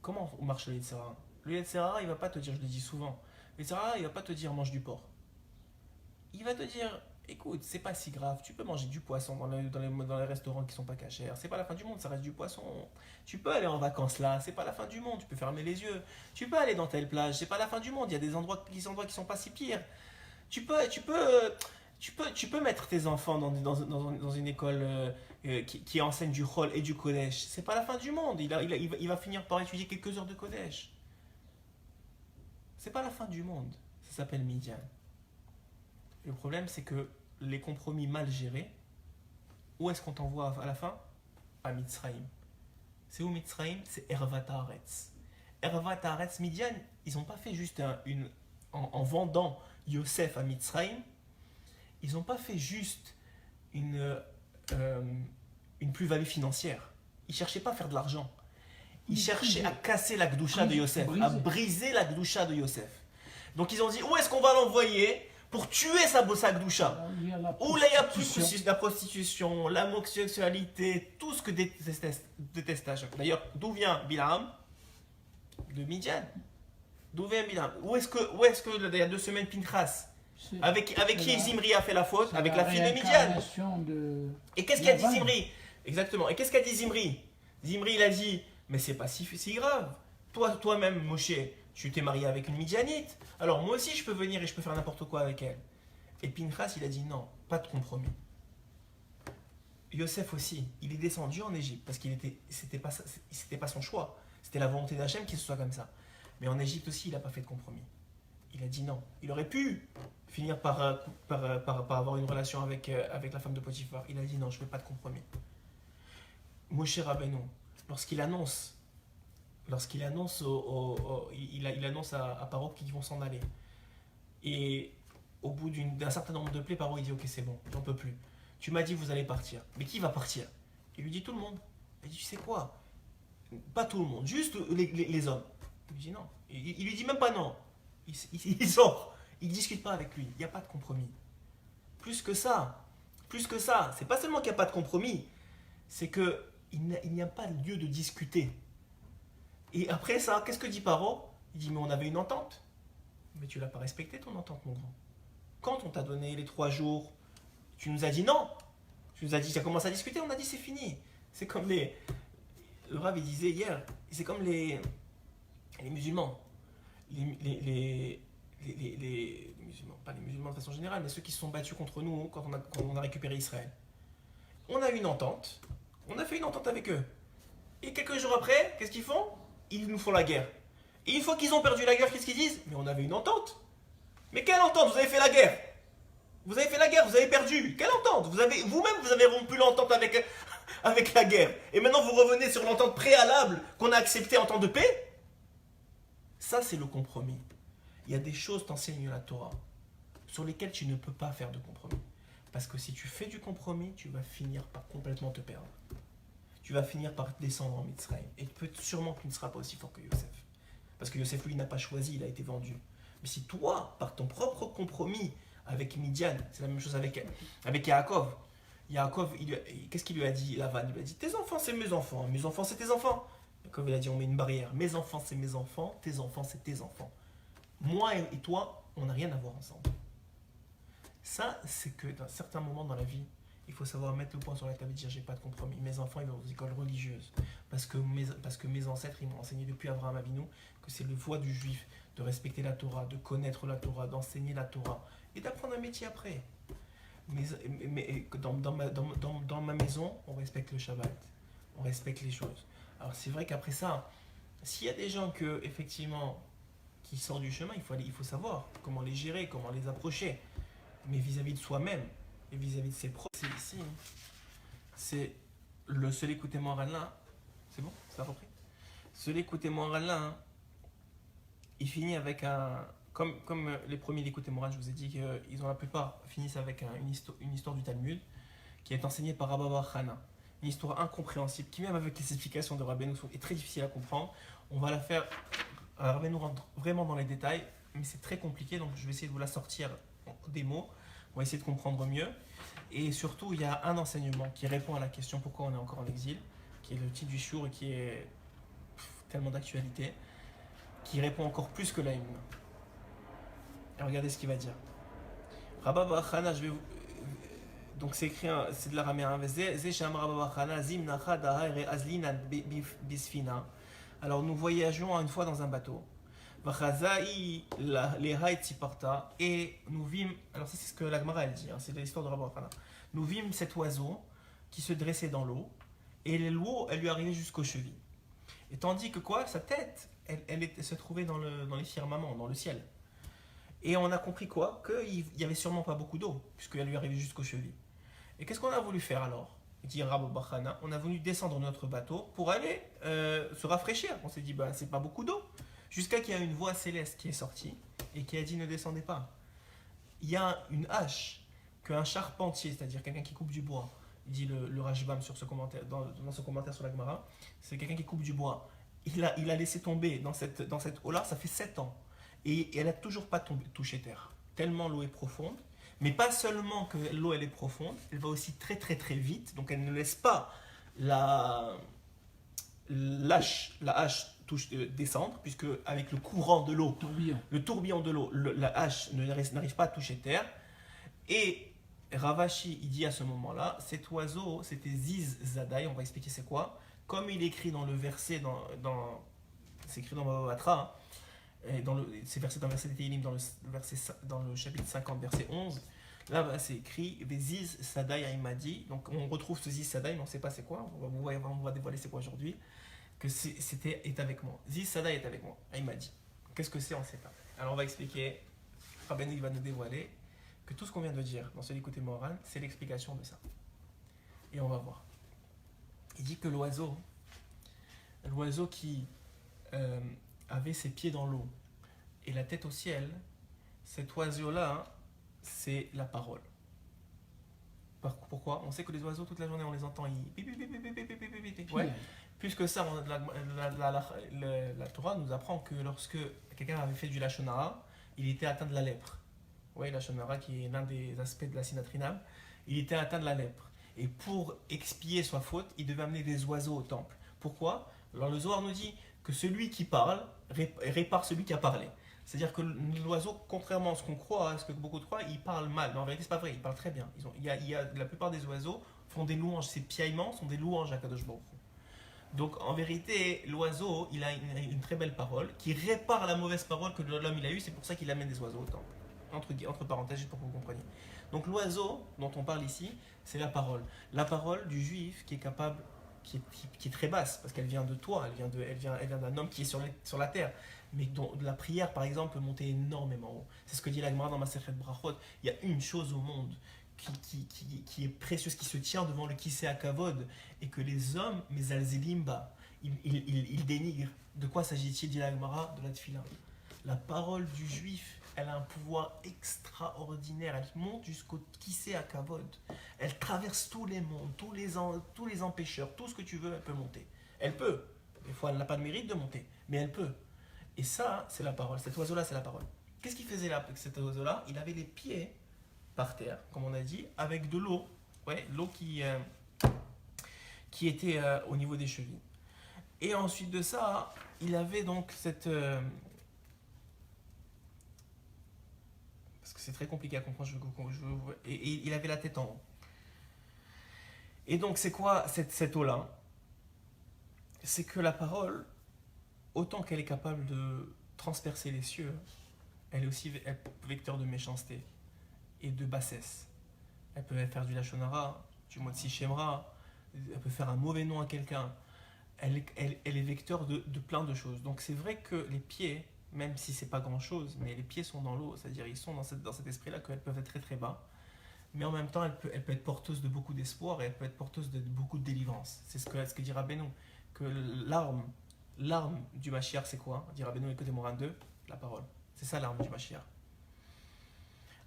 Comment marche le Yetzirah? Le Yetzirah, il va pas te dire, je le dis souvent, le Yetzirah, il va pas te dire mange du porc. Il va te dire, écoute, c'est pas si grave, tu peux manger du poisson dans les restaurants qui sont pas cachers, c'est pas la fin du monde, ça reste du poisson. Tu peux aller en vacances là, c'est pas la fin du monde, tu peux fermer les yeux. Tu peux aller dans telle plage, c'est pas la fin du monde, il y a des endroits qui sont pas si pires. Tu peux mettre tes enfants dans une école qui enseigne du Chol et du Kodesh. C'est pas la fin du monde. Il va finir par étudier quelques heures de Kodesh. C'est pas la fin du monde. Ça s'appelle Midian. Le problème, c'est que les compromis mal gérés, où est-ce qu'on t'envoie à la fin? À Mitzrayim. C'est où Mitzrayim? C'est Ervat Haaretz. Ervat Haaretz, Midian, ils n'ont pas fait juste en vendant Yosef à Mitzrayim, ils n'ont pas fait juste une plus-value financière. Ils ne cherchaient pas à faire de l'argent. Ils cherchaient à casser la Gdusha de Yosef, à briser la Gdusha de Yosef. Donc ils ont dit, où est-ce qu'on va l'envoyer pour tuer sa Gdusha? Où là il y a plus la prostitution, l'homosexualité, tout ce que déteste Hachem. D'ailleurs, d'où vient Bilam? De Midian. D'où vient Bilam? Où est-ce que il y a 2 semaines, Pinchas, avec qui Zimri a fait la faute? Avec la fille de Midian. Et qu'est-ce qu'a dit Zimri? Exactement. Et qu'est-ce qu'a dit Zimri? Zimri, il a dit, mais c'est pas si grave. Toi-même, Moshe, tu t'es marié avec une Midianite. Alors moi aussi, je peux venir et je peux faire n'importe quoi avec elle. Et Pinchas, il a dit non, pas de compromis. Yosef aussi, il est descendu en Égypte parce c'était pas son choix. C'était la volonté d'Hachem qu'il soit comme ça. Mais en Égypte aussi, il n'a pas fait de compromis. Il a dit non. Il aurait pu finir par avoir une relation avec la femme de Potiphar. Il a dit non, je ne veux pas de compromis. Moshe Rabbeinu, lorsqu'il annonce il annonce à Paro qu'ils vont s'en aller. Et au bout d'un certain nombre de plaies, Paro il dit ok, c'est bon, j'en peux plus. Tu m'as dit vous allez partir. Mais qui va partir? Il lui dit tout le monde. Il dit tu sais quoi? Pas tout le monde, juste les hommes. Il lui dit non. Il lui dit même pas non. Il sort. Il ne discute pas avec lui. Il n'y a pas de compromis. Plus que ça, c'est pas seulement qu'il n'y a pas de compromis, c'est qu'il n'y a pas lieu de discuter. Et après ça, qu'est-ce que dit Paro? Il dit mais on avait une entente. Mais tu l'as pas respecté ton entente, mon grand. Quand on t'a donné les 3 jours, tu nous as dit non. Tu nous as dit, tu as commencé à discuter, on a dit c'est fini. C'est comme le Rav il disait hier, c'est comme les musulmans. Les musulmans, pas les musulmans de façon générale, mais ceux qui se sont battus contre nous quand on a récupéré Israël. On a une entente, on a fait une entente avec eux. Et quelques jours après, qu'est-ce qu'ils font? Ils nous font la guerre. Et une fois qu'ils ont perdu la guerre, qu'est-ce qu'ils disent? Mais on avait une entente. Mais quelle entente? Vous avez fait la guerre. Vous avez fait la guerre, vous avez perdu. Quelle entente? Vous-même, vous avez rompu l'entente avec, avec la guerre. Et maintenant, vous revenez sur l'entente préalable qu'on a acceptée en temps de paix. Ça, c'est le compromis. Il y a des choses, t'enseigne la Torah, sur lesquelles tu ne peux pas faire de compromis. Parce que si tu fais du compromis, tu vas finir par complètement te perdre. Tu vas finir par descendre en Mitzrayim. Et sûrement que tu ne seras pas aussi fort que Yosef. Parce que Yosef, lui, n'a pas choisi, il a été vendu. Mais si toi, par ton propre compromis avec Midian, c'est la même chose avec Yaakov. Yaakov, qu'est-ce qu'il lui a dit, Lavan? Il lui a dit, tes enfants, c'est mes enfants c'est tes enfants. Yaakov, il a dit, on met une barrière. Mes enfants, c'est mes enfants, tes enfants, c'est tes enfants. Moi et toi, on n'a rien à voir ensemble. Ça, c'est que dans certains moments dans la vie, il faut savoir mettre le point sur la table et dire j'ai pas de compromis. Mes enfants, ils vont aux écoles religieuses. Parce que mes ancêtres, ils m'ont enseigné depuis Abraham Avinu que c'est le voie du juif de respecter la Torah, de connaître la Torah, d'enseigner la Torah et d'apprendre un métier après. Mais dans ma maison, on respecte le Shabbat. On respecte les choses. Alors c'est vrai qu'après ça, s'il y a des gens que, effectivement, qui sortent du chemin, il faut savoir comment les gérer, comment les approcher. Mais vis-à-vis de soi-même et vis-à-vis de ses proches, c'est ici. C'est le seul écouté moral là. C'est bon? Ça a repris? Seul écouté moral là, il finit avec un. Comme les premiers l'écouté moral, je vous ai dit qu'ils ont la plupart finissent avec une histoire du Talmud qui est enseignée par Rabba Bar Hana. Une histoire incompréhensible qui, même avec les explications de Rabbeinu, est très difficile à comprendre. On va la faire. Rabbeinu rentre vraiment dans les détails, mais c'est très compliqué, donc je vais essayer de vous la sortir des mots. On va essayer de comprendre mieux. Et surtout, il y a un enseignement qui répond à la question pourquoi on est encore en exil, qui est le titre du shiur et qui est tellement d'actualité, qui répond encore plus que la hymne. Et regardez ce qu'il va dire. Rabba Bar Hana, je vais vous. Donc c'est écrit, c'est de l'araméen. Alors nous voyageons une fois dans un bateau. Et nous vîmes, alors ça c'est ce que la Gemara elle dit, c'est l'histoire de Rabba Bar Hana. Nous vîmes cet oiseau qui se dressait dans l'eau et l'eau elle lui arrivait jusqu'aux chevilles. Et tandis que quoi, sa tête elle se trouvait dans les firmaments, dans le ciel. Et on a compris quoi? Qu'il n'y avait sûrement pas beaucoup d'eau, puisqu'elle lui arrivait jusqu'aux chevilles. Et qu'est-ce qu'on a voulu faire alors? Dit Rabba Bar Hana, on a voulu descendre notre bateau pour aller se rafraîchir. On s'est dit, c'est pas beaucoup d'eau. Jusqu'à qu'il y a une voix céleste qui est sortie et qui a dit, ne descendez pas. Il y a une hache qu'un charpentier, c'est-à-dire quelqu'un qui coupe du bois, dit le Rashbam sur ce commentaire, dans son commentaire sur la Gemara, c'est quelqu'un qui coupe du bois. Il a laissé tomber dans cette eau-là, ça fait 7 ans. Et elle n'a toujours pas touché terre. Tellement l'eau est profonde. Mais pas seulement que l'eau elle est profonde, elle va aussi très très très vite. Donc elle ne laisse pas la hache descendre, puisque avec le courant de l'eau, le tourbillon de l'eau, la hache n'arrive pas à toucher terre. Et Ravashi, il dit à ce moment-là, cet oiseau, c'était Ziz Zadai, on va expliquer c'est quoi. Comme il est écrit dans le verset, c'est écrit dans Baba Batra, c'est versé dans le verset des Tehillim, dans le chapitre 50, verset 11. Là, c'est écrit Ziz Sadai Aimadi. Donc, on retrouve ce Ziz Sadai, mais on ne sait pas c'est quoi. On va dévoiler c'est quoi aujourd'hui. Que est avec moi. Ziz Sadai est avec moi. Aimadi. Qu'est-ce que c'est? On ne sait pas. Alors, on va expliquer. Rabbeinu va nous dévoiler que tout ce qu'on vient de dire dans ce côté moral, c'est l'explication de ça. Et on va voir. Il dit que l'oiseau qui avait ses pieds dans l'eau et la tête au ciel, cet oiseau-là, c'est la parole. Pourquoi? On sait que les oiseaux, toute la journée, on les entend. Ouais. Plus que ça, la Torah nous apprend que lorsque quelqu'un avait fait du Lachon Hara, il était atteint de la lèpre. Oui, la Lachon Hara, qui est l'un des aspects de la Sinatrinam, il était atteint de la lèpre. Et pour expier sa faute, il devait amener des oiseaux au temple. Pourquoi? Alors le Zohar nous dit que celui qui parle répare celui qui a parlé. C'est-à-dire que l'oiseau, contrairement à ce qu'on croit, à ce que beaucoup croient, il parle mal. Mais en vérité, c'est pas vrai, il parle très bien. La plupart des oiseaux font des louanges, ces piaillements sont des louanges à Kadosh Baruch Hu. Donc en vérité, l'oiseau, il a une très belle parole qui répare la mauvaise parole que l'homme il a eue, c'est pour ça qu'il amène des oiseaux au temple. Entre parenthèses, juste pour que vous compreniez. Donc l'oiseau dont on parle ici, c'est la parole. La parole du juif qui est capable qui est très basse, parce qu'elle vient de toi, elle vient d'un homme qui est sur la terre, mais dont la prière, par exemple, peut monter énormément haut. C'est ce que dit la Gemara dans Masechet Brachot. Il y a une chose au monde qui est précieuse, qui se tient devant le Kisei HaKavod, et que les hommes, mais Alzelimba, ils dénigrent. De quoi s'agit-il, dit la Gemara? De la Tfila. La parole du juif, elle a un pouvoir extraordinaire. Elle monte jusqu'au Kisei HaKavod. Elle traverse tous les mondes, tous les empêcheurs, tout ce que tu veux, elle peut monter. Elle peut. Des fois, elle n'a pas de mérite de monter, mais elle peut. Et ça, c'est la parole. Cet oiseau-là, c'est la parole. Qu'est-ce qu'il faisait là avec cet oiseau-là? Il avait les pieds par terre, comme on a dit, avec de l'eau. Ouais, l'eau qui était au niveau des chevilles. Et ensuite de ça, il avait donc cette... parce que c'est très compliqué à comprendre, et il avait la tête en haut. Et donc, c'est quoi cette eau-là? C'est que la parole, autant qu'elle est capable de transpercer les cieux, elle est aussi vecteur de méchanceté et de bassesse. Elle peut faire du lachon hara, du motzi shemra, elle peut faire un mauvais nom à quelqu'un. Elle est vecteur de plein de choses. Donc c'est vrai que les pieds, même si c'est pas grand chose, mais les pieds sont dans l'eau, c'est-à-dire ils sont dans cet esprit-là qu'elles peuvent être très très bas. Mais en même temps, elle peut être porteuse de beaucoup d'espoir et elle peut être porteuse de beaucoup de délivrance. C'est ce que dit Rabbeinu, que l'arme du Mashiach, c'est quoi? Dit Rabbeinu, écoutez Moran 2, la parole. C'est ça l'arme du Mashiach.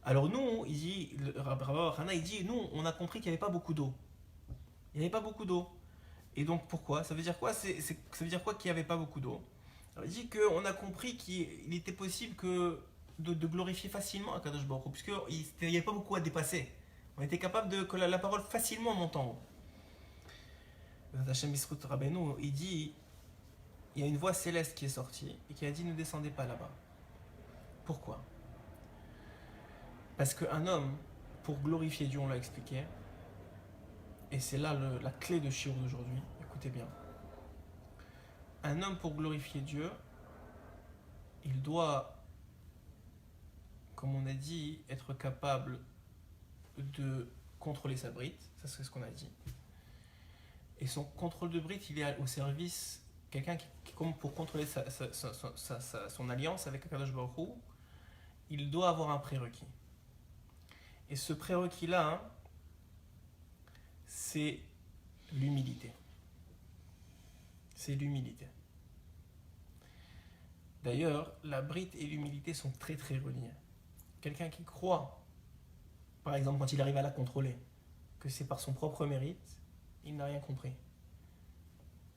Alors nous, il dit, il dit, nous, on a compris qu'il n'y avait pas beaucoup d'eau. Il n'y avait pas beaucoup d'eau. Et donc pourquoi? Ça veut dire quoi? Ça veut dire quoi qu'il n'y avait pas beaucoup d'eau? Alors, il dit qu'on a compris qu'il était possible de glorifier facilement Akadosh Baruch Hu, puisqu'il n'y avait pas beaucoup à dépasser. On était capable que la parole facilement monte en haut. Hashem Bisrut Rabbeinu, il dit, il y a une voix céleste qui est sortie et qui a dit ne descendez pas là-bas. Pourquoi? Parce qu'un homme, pour glorifier Dieu, on l'a expliqué, et c'est là la clé de Shiur d'aujourd'hui, écoutez bien. Un homme, pour glorifier Dieu, il doit, comme on a dit, être capable de contrôler sa brite, ça c'est ce qu'on a dit. Et son contrôle de brite, il est au service, quelqu'un qui comme pour contrôler son alliance avec Akadosh Baruch Hu, il doit avoir un prérequis. Et ce prérequis-là, c'est l'humilité. C'est l'humilité. D'ailleurs, la brite et l'humilité sont très très reliés. Quelqu'un qui croit, par exemple quand il arrive à la contrôler, que c'est par son propre mérite, il n'a rien compris.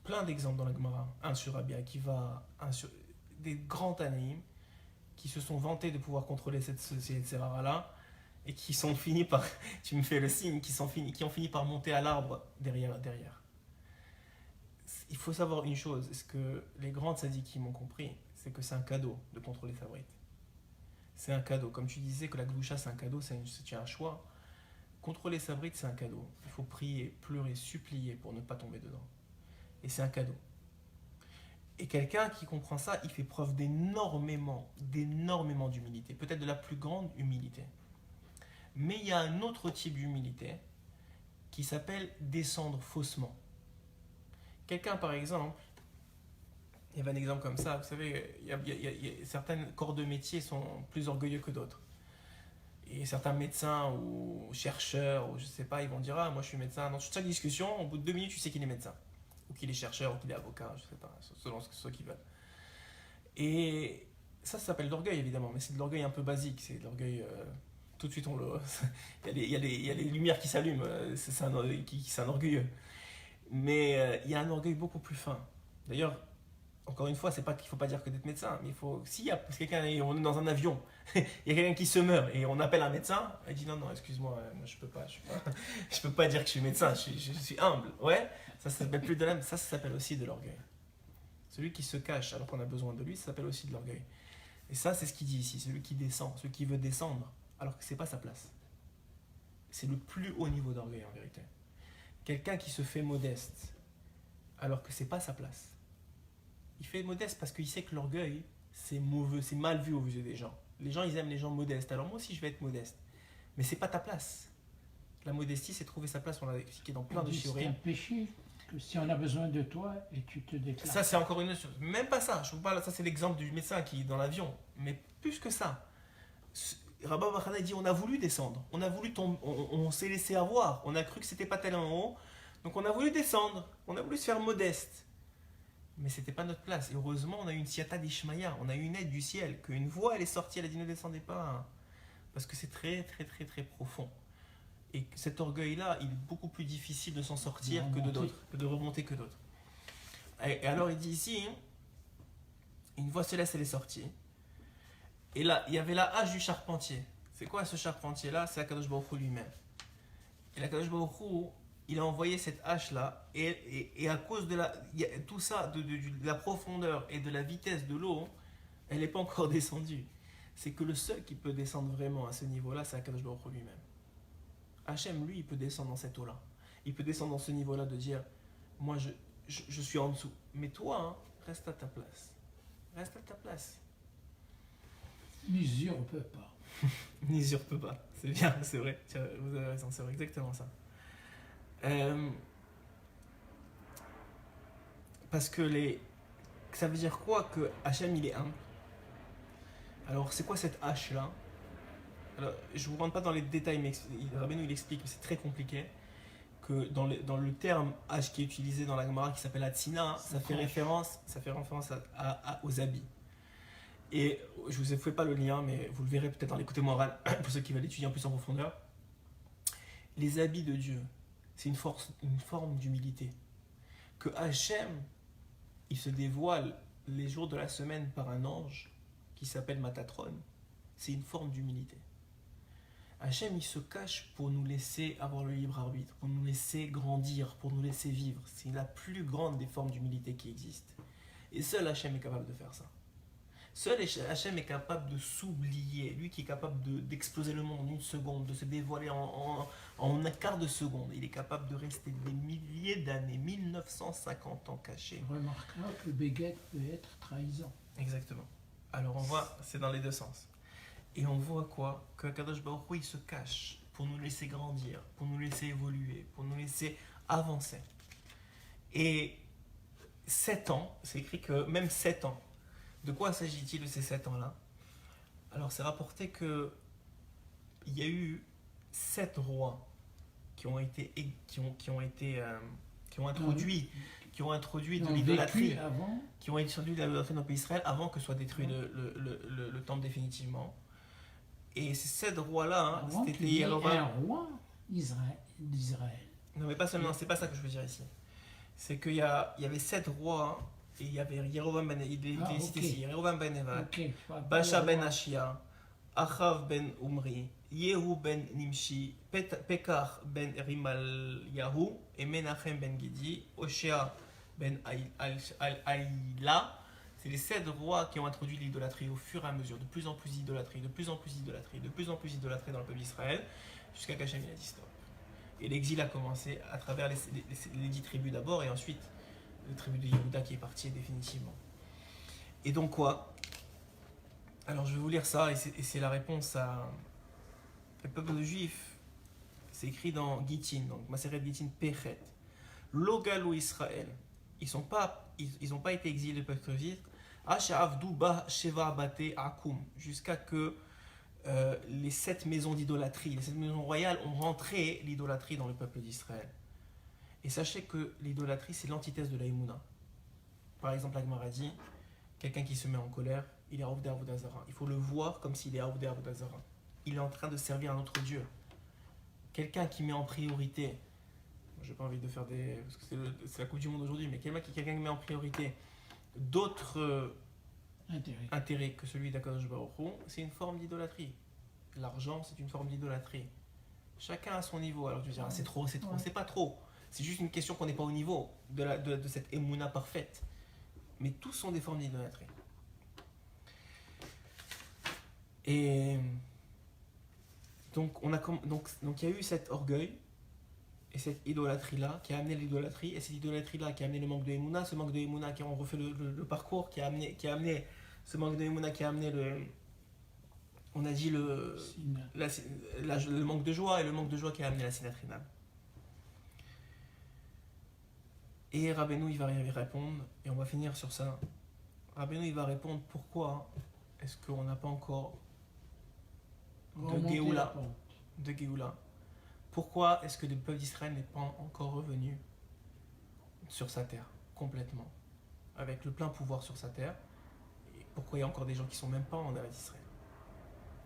Plein d'exemples dans la Gemara. Un sur Rabbi Akiva, des grands Tanaïm qui se sont vantés de pouvoir contrôler cette Sérara-là et qui sont finis par, tu me fais le signe, qui ont fini par monter à l'arbre derrière. Il faut savoir une chose, ce que les grands tzadikim ont compris, c'est que c'est un cadeau de contrôler sa brite. C'est un cadeau. Comme tu disais que la gdoucha c'est un cadeau, c'est un choix. Contrôler sa brite, c'est un cadeau. Il faut prier, pleurer, supplier pour ne pas tomber dedans. Et c'est un cadeau. Et quelqu'un qui comprend ça, il fait preuve d'énormément d'humilité. Peut-être de la plus grande humilité. Mais il y a un autre type d'humilité qui s'appelle descendre faussement. Quelqu'un, par exemple, il y avait un exemple comme ça, vous savez, il y a certains corps de métier sont plus orgueilleux que d'autres. Et certains médecins ou chercheurs, ou je sais pas, ils vont dire ah, moi je suis médecin. Dans chaque discussion, au bout de 2 minutes, tu sais qu'il est médecin. Ou qu'il est chercheur, ou qu'il est avocat, je sais pas, selon ce qu'ils veulent. Et ça s'appelle de l'orgueil, évidemment, mais c'est de l'orgueil un peu basique. C'est de l'orgueil, tout de suite, il y a les lumières qui s'allument, c'est un orgueilleux. Mais il y a un orgueil beaucoup plus fin. D'ailleurs, encore une fois, c'est pas qu'il faut pas dire que d'être médecin, mais il faut. S'il y a on est dans un avion, il y a quelqu'un qui se meurt et on appelle un médecin, il dit non, excuse-moi, moi je peux pas dire que je suis médecin, je suis humble. Ouais, ça s'appelle plus de l'âme, ça s'appelle aussi de l'orgueil. Celui qui se cache alors qu'on a besoin de lui, ça s'appelle aussi de l'orgueil. Et ça, c'est ce qu'il dit ici, celui qui descend, celui qui veut descendre alors que c'est pas sa place. C'est le plus haut niveau d'orgueil en vérité. Quelqu'un qui se fait modeste alors que c'est pas sa place. Il fait modeste parce qu'il sait que l'orgueil, c'est mauvais, c'est mal vu aux yeux des gens. Les gens, ils aiment les gens modestes. Alors moi aussi, je vais être modeste. Mais c'est pas ta place. La modestie, c'est trouver sa place. On l'a expliqué dans plein de C'est shiurim. un péché. que si on a besoin de toi et tu te déclares. Ça, c'est encore une chose. Même pas ça. Je vous parle, ça, c'est l'exemple du médecin qui est dans l'avion. Mais plus que ça. Rabbi Bachana dit on a voulu descendre. On a voulu tomber. On s'est laissé avoir. On a cru que c'était pas tel en haut. Donc on a voulu descendre. On a voulu se faire modeste. Mais c'était pas notre place. Et heureusement, on a eu une siata d'Ishmaïa. On a eu une aide du ciel. Qu'une voix, elle est sortie. Elle a dit ne descendez pas. Hein. Parce que c'est très, très, très, très profond. Et cet orgueil-là, il est beaucoup plus difficile de s'en sortir que de d'autres, que de remonter que d'autres. Et alors il dit ici, une voix céleste elle est sortie. Et là, il y avait la hache du charpentier. C'est quoi ce charpentier-là? C'est Akadosh Baruch Hu lui-même. Et Akadosh Baruch Hu, il a envoyé cette hache-là, et à cause de tout ça, de la profondeur et de la vitesse de l'eau, elle n'est pas encore descendue. C'est que le seul qui peut descendre vraiment à ce niveau-là, c'est Akadosh Baruch Hu lui-même. Hachem, lui, il peut descendre dans cette eau-là. Il peut descendre dans ce niveau-là de dire, moi, je suis en dessous. Mais toi, hein, reste à ta place. Reste à ta place. N'usurpe pas. N'usurpe pas. C'est bien, c'est vrai. Tiens, vous avez raison, c'est vrai, exactement ça. Parce que ça veut dire quoi que Hachem, il est humble? Alors, c'est quoi cette hache-là? Alors, je ne vous rentre pas dans les détails, mais Rabbeinu il explique, mais c'est très compliqué, que dans le terme hache qui est utilisé dans la Gemara qui s'appelle Hatsina, ça fait référence aux habits. Et je ne vous fais pas le lien, mais vous le verrez peut-être dans l'écouté moral, pour ceux qui veulent l'étudier en plus en profondeur. Les habits de Dieu, c'est une forme d'humilité. Que Hachem, il se dévoile les jours de la semaine par un ange qui s'appelle Matatron, c'est une forme d'humilité. Hachem, il se cache pour nous laisser avoir le libre arbitre, pour nous laisser grandir, pour nous laisser vivre. C'est la plus grande des formes d'humilité qui existent. Et seul Hachem est capable de faire ça. Seul Hachem est capable de s'oublier. Lui qui est capable d'exploser le monde en une seconde, de se dévoiler en un quart de seconde. Il est capable de rester des milliers d'années, 1950 ans cachés. On remarquera que le béguet peut être trahison. Exactement. Alors on voit, c'est dans les deux sens. Et on voit quoi? Que Kadosh Baruch Hu, il se cache pour nous laisser grandir, pour nous laisser évoluer, pour nous laisser avancer. Et 7 ans, c'est écrit que même 7 ans, de quoi s'agit-il de ces 7 ans-là? Alors c'est rapporté que il y a eu 7 rois qui ont introduit de l'idolâtrie, qui ont introduit de l'idolâtrie dans le pays d'Israël avant que soit détruit le temple définitivement. Et ces 7 rois-là, c'était un roi d'Israël. Non, mais pas seulement, c'est pas ça que je veux dire ici. C'est qu'il y avait 7 rois, et il y avait Yerovam ben, Yerovam ben Nevat, Baasha ben Ashia, Achav ben Umri, Yehu ben Nimshi, Pekar ben Rimalyahu, et Menachem ben Gedi, Oshea ben Aïla. C'est les 7 rois qui ont introduit l'idolâtrie au fur et à mesure, de plus en plus d'idolâtrie, de plus en plus d'idolâtrie, de plus en plus d'idolâtrie dans le peuple d'Israël, jusqu'à qu'Hachem il a dit stop. Et l'exil a commencé à travers les 10 tribus d'abord, et ensuite le tribu de Yehuda qui est parti définitivement. Et donc quoi? Alors je vais vous lire ça, et c'est la réponse à le peuple juif. C'est écrit dans Gittin, donc Maseret Gittin Pechet. Logalou Israël. Ils n'ont pas été exilés le peuple juif. Jusqu'à que les 7 maisons d'idolâtrie, les 7 maisons royales ont rentré l'idolâtrie dans le peuple d'Israël. Et sachez que l'idolâtrie, c'est l'antithèse de la Emouna. Par exemple, la Gemara dit, quelqu'un qui se met en colère, il est Avdei Avodah Zara. Il faut le voir comme s'il est Avdei Avodah Zara. Il est en train de servir un autre Dieu. Quelqu'un qui met en priorité, je n'ai pas envie de faire parce que c'est la Coupe du Monde aujourd'hui, mais quelqu'un qui met en priorité d'autres intérêts que celui d'Akadosh Baruch Hu, c'est une forme d'idolâtrie. L'argent, c'est une forme d'idolâtrie. Chacun à son niveau. Alors tu dis, c'est trop, c'est pas trop. C'est juste une question qu'on n'est pas au niveau de cette émouna parfaite. Mais tous sont des formes d'idolâtrie. Et donc il y a eu cet orgueil et cette idolâtrie-là qui a amené l'idolâtrie, et cette idolâtrie-là qui a amené le manque de Emouna, ce manque de Emouna qui ont refait le parcours, qui a amené ce manque de Emouna qui a amené on a dit le manque de joie, et le manque de joie qui a amené la sinatrina. Et Rabbeinu, il va y répondre, et on va finir sur ça. Rabbeinu, il va répondre pourquoi est-ce qu'on n'a pas encore Remonter la Géoula. pente. De Géoula. Pourquoi est-ce que le peuple d'Israël n'est pas encore revenu sur sa terre, complètement, avec le plein pouvoir sur sa terre? Et pourquoi il y a encore des gens qui sont même pas en Eretz Israël?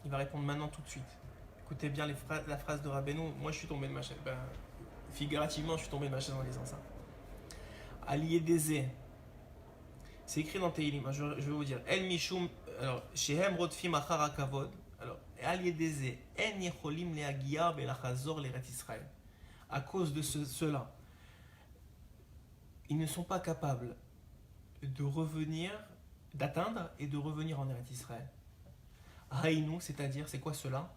Il va répondre maintenant tout de suite. Écoutez bien la phrase de Rabbeinu. Moi, je suis tombé de ma chaise. Figurativement, je suis tombé de ma chaise en lisant ça. Allié d'Ezé. C'est écrit dans Teilim. Je vais vous dire. El Mishum. Alors, Shehem Rodfim Achara Kavod. Alors, Allié d'Ezé. En Yecholim Leagia Belachazor l'Eretz Israël. À cause de cela, ils ne sont pas capables de revenir, d'atteindre et de revenir en Eretz Israël. Haïnou, c'est-à-dire, c'est quoi cela?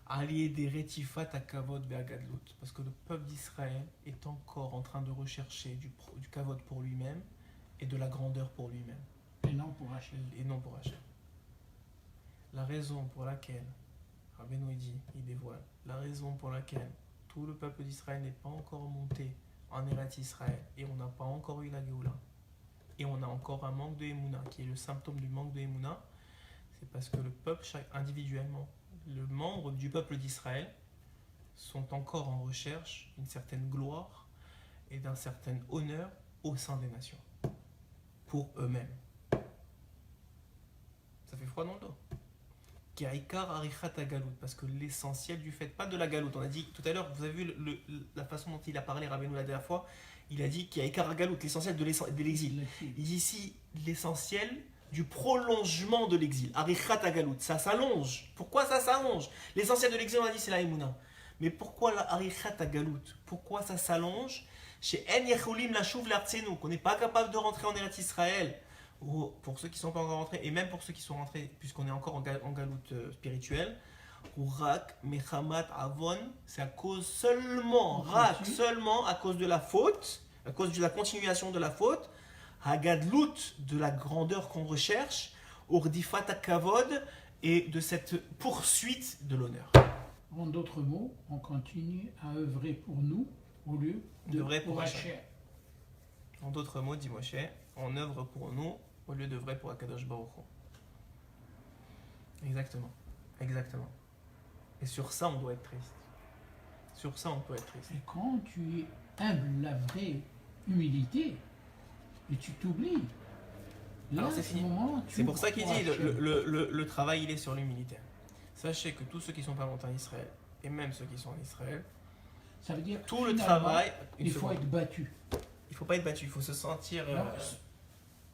Allié des Retifat à Kavod Be'agadlut. Parce que le peuple d'Israël est encore en train de rechercher du Kavod pour lui-même et de la grandeur pour lui-même. Et non pour Hachem. Et non pour Hachem. La raison pour laquelle, Rabbeinu dit, il dévoile, la raison pour laquelle tout le peuple d'Israël n'est pas encore monté en Eretz Israël et on n'a pas encore eu la Géoula et on a encore un manque de Emouna qui est le symptôme du manque de Emouna, c'est parce que le peuple individuellement, le membre du peuple d'Israël sont encore en recherche d'une certaine gloire et d'un certain honneur au sein des nations pour eux-mêmes. Ça fait froid dans le dos. Parce que l'essentiel du fait, pas de la galoute, on a dit tout à l'heure, vous avez vu la façon dont il a parlé Rabbeinu la dernière fois, il a dit qu'il y a Ikar galoute, l'essentiel de l'exil. Il dit ici l'essentiel du prolongement de l'exil. Arichat galoute, ça s'allonge. Pourquoi ça s'allonge? L'essentiel de l'exil, on a dit, c'est la Emouna. Mais pourquoi la Arichat galoute? Pourquoi ça s'allonge? Chez En Yecholim la Chouv l'Artsenu, qu'on n'est pas capable de rentrer en Eretz Israël. Pour ceux qui ne sont pas encore rentrés, et même pour ceux qui sont rentrés, puisqu'on est encore en galoute spirituelle, ou Rak, Mechamat, Avon, c'est à cause seulement à cause de la faute, à cause de la continuation de la faute, Hagadlut, de la grandeur qu'on recherche, Urdifat Kavod, et de cette poursuite de l'honneur. En d'autres mots, on continue à œuvrer pour nous au lieu de pour Hachem. En d'autres mots, dit Moshe, on œuvre pour nous au lieu d'œuvrer pour Akadosh Baruch Hu. Exactement. Et sur ça, on doit être triste. Sur ça, on peut être triste. Et quand tu es humble, la vraie humilité, et tu t'oublies, là, alors c'est fini. C'est pour ça qu'il dit le travail, il est sur l'humilité. Sachez que tous ceux qui ne sont pas montés en Israël, et même ceux qui sont en Israël, ça veut dire que tout le travail, il faut être battu. Il ne faut pas être battu, il faut se sentir.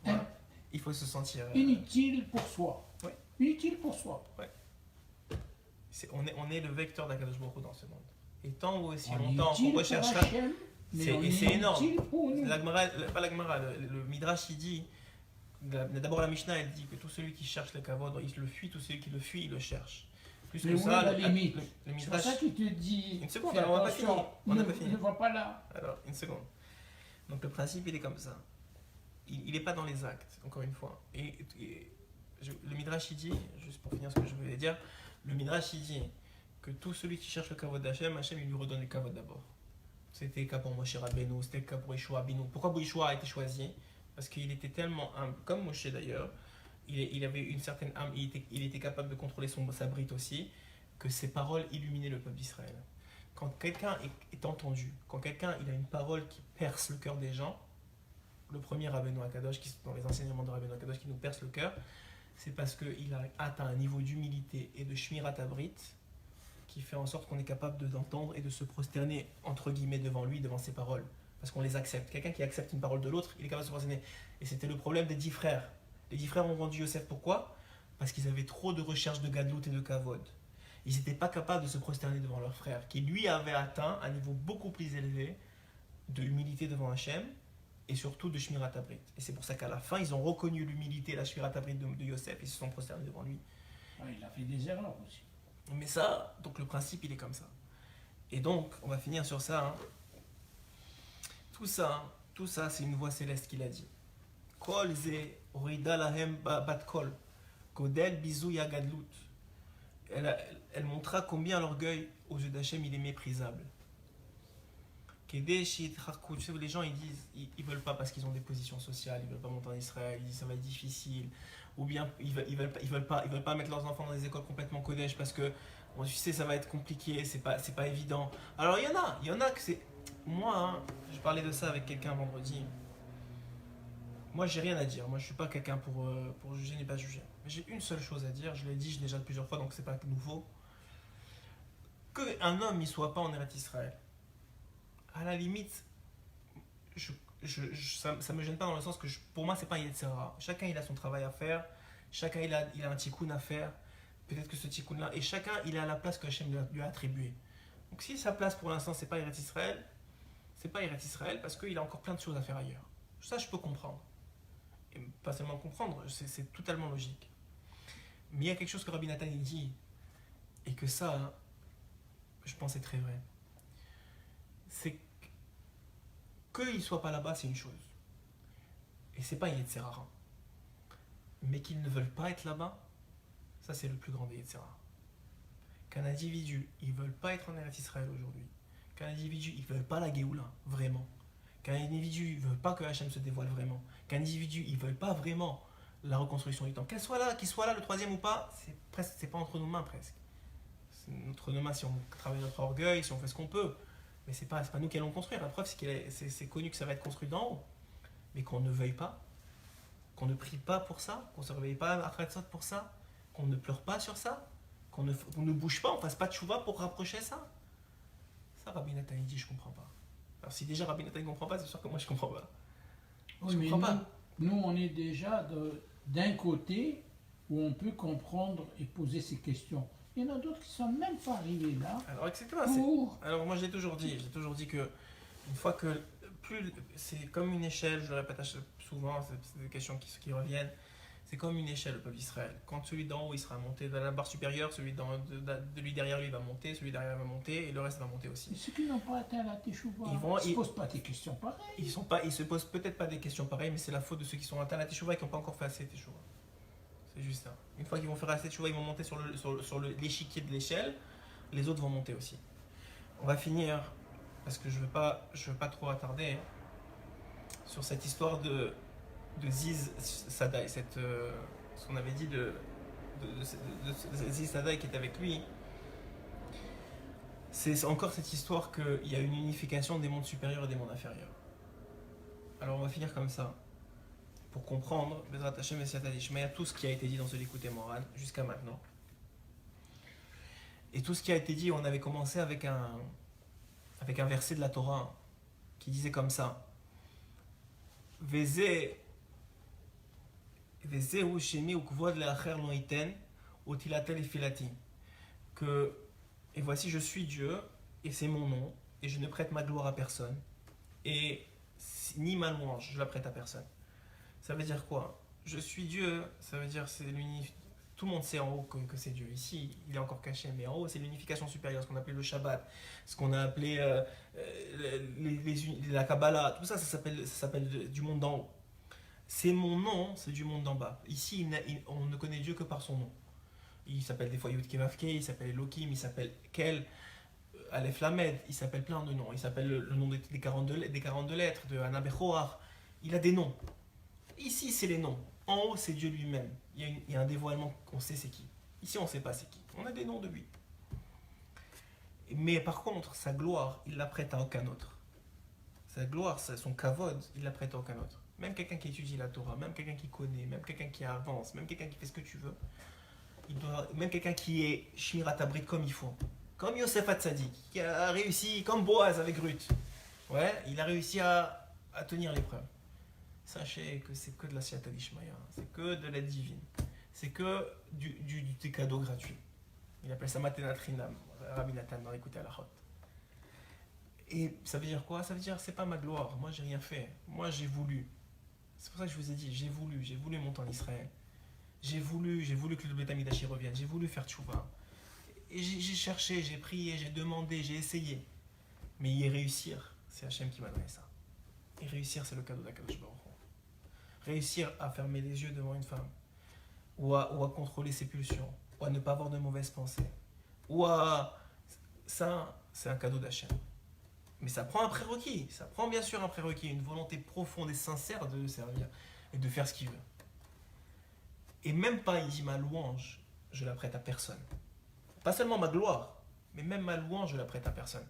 Voilà. Il faut se sentir. Inutile pour soi. Ouais. Inutile pour soi. Ouais. On est le vecteur d'Akadosh Baruch Hu dans ce monde. Et tant ou aussi longtemps qu'on recherchera. C'est énorme. Le Midrash il dit. D'abord la Mishnah elle dit que tout celui qui cherche le kavod, il le fuit, tout celui qui le fuit, il le cherche. Plus que ça, le Midrash. C'est pour ça qu'il te dit. Une seconde, alors on n'a pas fini. Ne va pas là. Alors, une seconde. Donc le principe il est comme ça. Il n'est pas dans les actes, encore une fois. Le Midrash il dit, juste pour finir ce que je voulais dire, le Midrash il dit que tout celui qui cherche le kavod d'Hachem, Hachem il lui redonne le kavod d'abord. C'était le cas pour Moshe Rabbeinu, c'était le cas pour Yeshua Binu. Pourquoi Yeshua a été choisi? Parce qu'il était tellement humble, comme Moshe d'ailleurs, il avait une certaine âme, il était capable de contrôler sa brite aussi, que ses paroles illuminaient le peuple d'Israël. Quand quelqu'un est entendu, quand quelqu'un il a une parole qui perce le cœur des gens, le premier Rabbeinu Akadosh, dans les enseignements de Rabbeinu Akadosh qui nous perce le cœur, c'est parce qu'il a atteint un niveau d'humilité et de shmirat abrit qui fait en sorte qu'on est capable d'entendre et de se prosterner entre guillemets devant lui, devant ses paroles, parce qu'on les accepte. Quelqu'un qui accepte une parole de l'autre, il est capable de se prosterner. Et c'était le problème des 10 frères. Les 10 frères ont vendu Yosef, pourquoi? Parce qu'ils avaient trop de recherche de gadlout et de kavod. Ils n'étaient pas capables de se prosterner devant leur frère, qui lui avait atteint un niveau beaucoup plus élevé de humilité devant Hachem et surtout de shmirat abrit. Et c'est pour ça qu'à la fin, ils ont reconnu l'humilité et la shmirat abrit de Yosef et ils se sont prosternés devant lui. Ouais, il a fait des erreurs aussi. Mais ça, donc le principe, il est comme ça. Et donc, on va finir sur ça. Hein. Tout ça, c'est une voix céleste qui l'a dit. Kol ze orida lahem bat kol, kodel bizou yagadlut. Elle montra combien l'orgueil aux yeux d'Hachem il est méprisable. Kedesh Yitraku. Tu sais, les gens ils disent, ils veulent pas parce qu'ils ont des positions sociales, ils veulent pas monter en Israël, ils disent ça va être difficile, ou bien ils veulent pas mettre leurs enfants dans des écoles complètement Kodesh parce que bon, tu sais ça va être compliqué, c'est pas évident. Alors il y en a que c'est moi, hein, je parlais de ça avec quelqu'un vendredi. Moi, j'ai rien à dire. Moi, je suis pas quelqu'un pour juger ni pas juger. Mais j'ai une seule chose à dire. Je l'ai dit déjà plusieurs fois, donc c'est pas nouveau. Qu'un homme, il soit pas en Eretz Israël. À la limite, ça me gêne pas dans le sens que pour moi, c'est pas un Yetzirah. Chacun, il a son travail à faire. Chacun, il a un tikkun à faire. Peut-être que ce tikkun-là. Et chacun, il a la place que Hachem lui a attribuée. Donc, si sa place pour l'instant, c'est pas Eretz Israël, c'est pas Eretz Israël parce qu'il a encore plein de choses à faire ailleurs. Ça, je peux comprendre. Et pas seulement comprendre, c'est totalement logique. Mais il y a quelque chose que Rabbi Nathan il dit, et que ça, hein, je pense c'est très vrai. C'est qu'il ne soit pas là-bas, c'est une chose. Et c'est pas Yetzirah. Mais qu'ils ne veulent pas être là-bas, ça c'est le plus grand des Yetzirah. Qu'un individu, ils ne veulent pas être en Eretz Israël aujourd'hui. Qu'un individu, ils ne veulent pas la Géoula, vraiment. Qu'un individu ne veut pas que Hachem se dévoile vraiment, qu'un individu ne veut pas vraiment la reconstruction du temps, qu'il soit là le troisième ou pas, c'est pas entre nos mains presque. C'est entre nos mains si on travaille notre orgueil, si on fait ce qu'on peut, mais c'est pas nous qui allons construire. La preuve c'est connu que ça va être construit d'en haut, mais qu'on ne veuille pas, qu'on ne prie pas pour ça, qu'on ne se réveille pas à Khatsot pour ça, qu'on ne pleure pas sur ça, qu'on ne bouge pas, on ne fasse pas de chouva pour rapprocher ça. Ça, Rabbi Nathan dit, je comprends pas. Alors si déjà Rabbi Nathan ne comprend pas, c'est sûr que moi je comprends pas. Oui, mais nous, on est déjà d'un côté où on peut comprendre et poser ces questions. Il y en a d'autres qui ne sont même pas arrivés là. Alors exactement. Alors moi j'ai toujours dit que une fois que c'est comme une échelle, je le répète souvent, c'est des questions qui reviennent. C'est comme une échelle, le peuple d'Israël. Quand celui d'en haut il sera monté dans la barre supérieure, celui de lui derrière lui va monter, celui derrière va monter, et le reste va monter aussi. Mais ceux qui n'ont pas atteint la Teshuvah, ils ne se posent pas des questions pareilles. Ils se posent peut-être pas des questions pareilles, mais c'est la faute de ceux qui sont atteints la Teshuvah et qui n'ont pas encore fait assez de Teshuvah. C'est juste ça. Une fois qu'ils vont faire assez de Teshuvah, ils vont monter sur l'échiquier de l'échelle, les autres vont monter aussi. On va finir, parce que je veux pas trop attarder, sur cette histoire de Ziz Sadai, ce qu'on avait dit de Ziz Sadai qui est avec lui. C'est encore cette histoire qu'il y a une unification des mondes supérieurs et des mondes inférieurs. Alors on va finir comme ça, pour comprendre Bezrat Hashem et Siyata Dishmaya, tout ce qui a été dit dans ce Likutei Moharan jusqu'à maintenant. Et tout ce qui a été dit, on avait commencé avec un verset de la Torah qui disait comme ça: Veze ou shemi ou kvod le'acher lo iten otilatel efilati. Que et voici je suis Dieu et c'est mon nom et je ne prête ma gloire à personne et ni ma louange je la prête à personne. Ça veut dire quoi? Je suis Dieu, ça veut dire tout le monde sait en haut que c'est Dieu. Ici, il est encore caché, mais en haut, c'est l'unification supérieure, ce qu'on appelait le Shabbat, ce qu'on a appelé la Kabbalah, tout ça, ça s'appelle du monde d'en haut. C'est mon nom, c'est du monde d'en bas. Ici, on ne connaît Dieu que par son nom. Il s'appelle des fois Yud Kevavke, il s'appelle Elohim, il s'appelle Kel, Aleph Lamed, il s'appelle plein de noms. Il s'appelle le nom des 42 lettres, de Hana Bechoar. Il a des noms. Ici, c'est les noms. En haut, c'est Dieu lui-même. Il y a un dévoilement qu'on sait c'est qui. Ici, on ne sait pas c'est qui. On a des noms de lui. Mais par contre, sa gloire, il la prête à aucun autre. Sa gloire, son kavod, il la prête à aucun autre. Même quelqu'un qui étudie la Torah, même quelqu'un qui connaît, même quelqu'un qui avance, même quelqu'un qui fait ce que tu veux, même quelqu'un qui est Shmirat Abrit comme il faut. Comme Yosef Hatzadik, qui a réussi, comme Boaz avec Ruth. Ouais, il a réussi à tenir l'épreuve. Sachez que c'est que de la Siyata Dishmaya, c'est que de l'aide divine, c'est que des cadeaux gratuits. Il appelle ça Matenat Chinam, Rabbi Nathan dans l'écoute à la Chot. Et ça veut dire quoi? Ça veut dire c'est pas ma gloire, moi j'ai rien fait, moi j'ai voulu. C'est pour ça que je vous ai dit, j'ai voulu monter en Israël. J'ai voulu que le Beth Amidash revienne, j'ai voulu faire tchouva. Et j'ai cherché, j'ai prié, j'ai demandé, j'ai essayé. Mais y réussir, c'est Hachem qui m'a donné ça. Et réussir, c'est le cadeau d'Akadosh Baruch Hu. Réussir à fermer les yeux devant une femme, ou à contrôler ses pulsions, ou à ne pas avoir de mauvaises pensées, ça, c'est un cadeau d'Hachem. Mais ça prend un prérequis. Ça prend bien sûr un prérequis, une volonté profonde et sincère de le servir et de faire ce qu'il veut. Et même pas, il dit ma louange, je la prête à personne. Pas seulement ma gloire, mais même ma louange, je la prête à personne.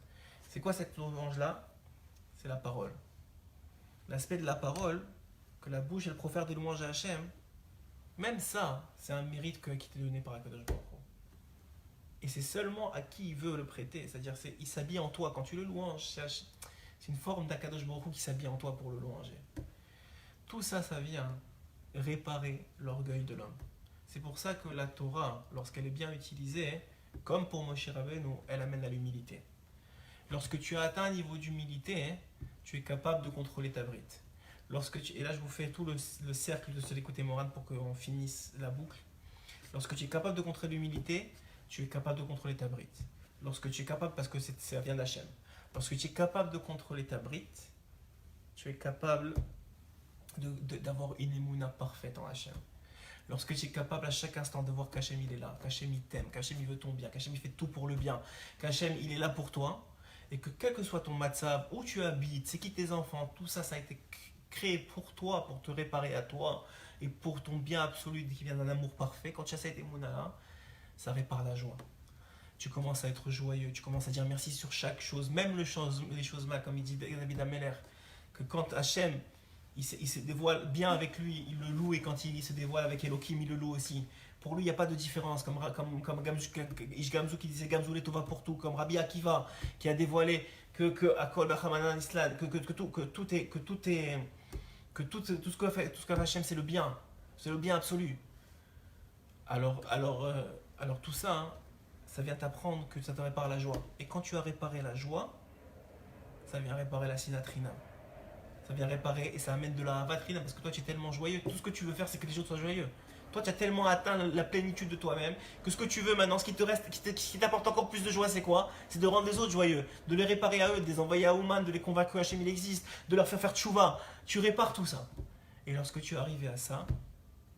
C'est quoi cette louange-là? C'est la parole. L'aspect de la parole, que la bouche elle profère des louanges à Hachem, même ça, c'est un mérite qui t'est donné par Akadosh Baruch Hu. Et c'est seulement à qui il veut le prêter. C'est-à-dire, il s'habille en toi. Quand tu le louanges, c'est une forme d'Akadosh Baruch Hu qui s'habille en toi pour le louanger. Tout ça, ça vient réparer l'orgueil de l'homme. C'est pour ça que la Torah, lorsqu'elle est bien utilisée, comme pour Moshe Rabbeinu, elle amène à l'humilité. Lorsque tu as atteint un niveau d'humilité, tu es capable de contrôler ta brite. Et là, je vous fais tout le cercle de ce l'écouter Morane pour qu'on finisse la boucle. Lorsque tu es capable de contrôler l'humilité, tu es capable de contrôler ta brite. Lorsque tu es capable, parce que ça vient d'Hachem, lorsque tu es capable de contrôler ta brite, tu es capable d'avoir une émouna parfaite en Hachem. Lorsque tu es capable à chaque instant de voir qu'Hachem il est là, qu'Hachem il t'aime, qu'Hachem il veut ton bien, qu'Hachem il fait tout pour le bien, qu'Hachem il est là pour toi, et que quel que soit ton matzav, où tu habites, c'est qui tes enfants, tout ça, ça a été créé pour toi, pour te réparer à toi, et pour ton bien absolu qui vient d'un amour parfait. Quand tu as cette émouna-là, ça répare la joie. Tu commences à être joyeux, tu commences à dire merci sur chaque chose, même les choses mal, comme il dit David Ameller, que quand Hachem, il se dévoile bien avec lui, il le loue, et quand il se dévoile avec Elohim, il le loue aussi. Pour lui, il n'y a pas de différence, comme Ish Gamzu qui disait Gamzu les Tova pour tout, comme Rabbi Akiva qui a dévoilé que Akol Bachamanan Islam, que tout ce que fait Hachem, c'est le bien absolu. Alors tout ça, hein, ça vient t'apprendre que ça te répare la joie. Et quand tu as réparé la joie, ça vient réparer la sinatrina. Ça vient réparer et ça amène de la avatrina parce que toi tu es tellement joyeux. Tout ce que tu veux faire, c'est que les autres soient joyeux. Toi tu as tellement atteint la plénitude de toi-même que ce que tu veux maintenant, ce qui te reste, qui t'apporte encore plus de joie, c'est quoi? C'est de rendre les autres joyeux, de les réparer à eux, de les envoyer à Ouman, de les convaincre que Hachem il existe, de leur faire tchouva. Tu répares tout ça. Et lorsque tu es arrivé à ça,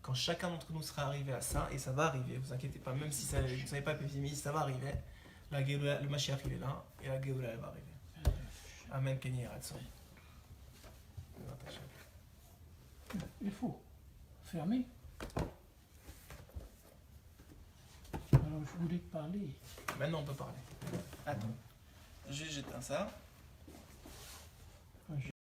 quand chacun d'entre nous sera arrivé à ça, et ça va arriver, vous inquiétez pas, même si vous ne savez pas pessimiste, ça va arriver. La Géoula, le Mashiach il est là, et la Géoula elle va arriver. Amen, Kenny Ratson. Il faut fermer. Alors je voulais te parler. Maintenant on peut parler. Attends. J'éteins ça.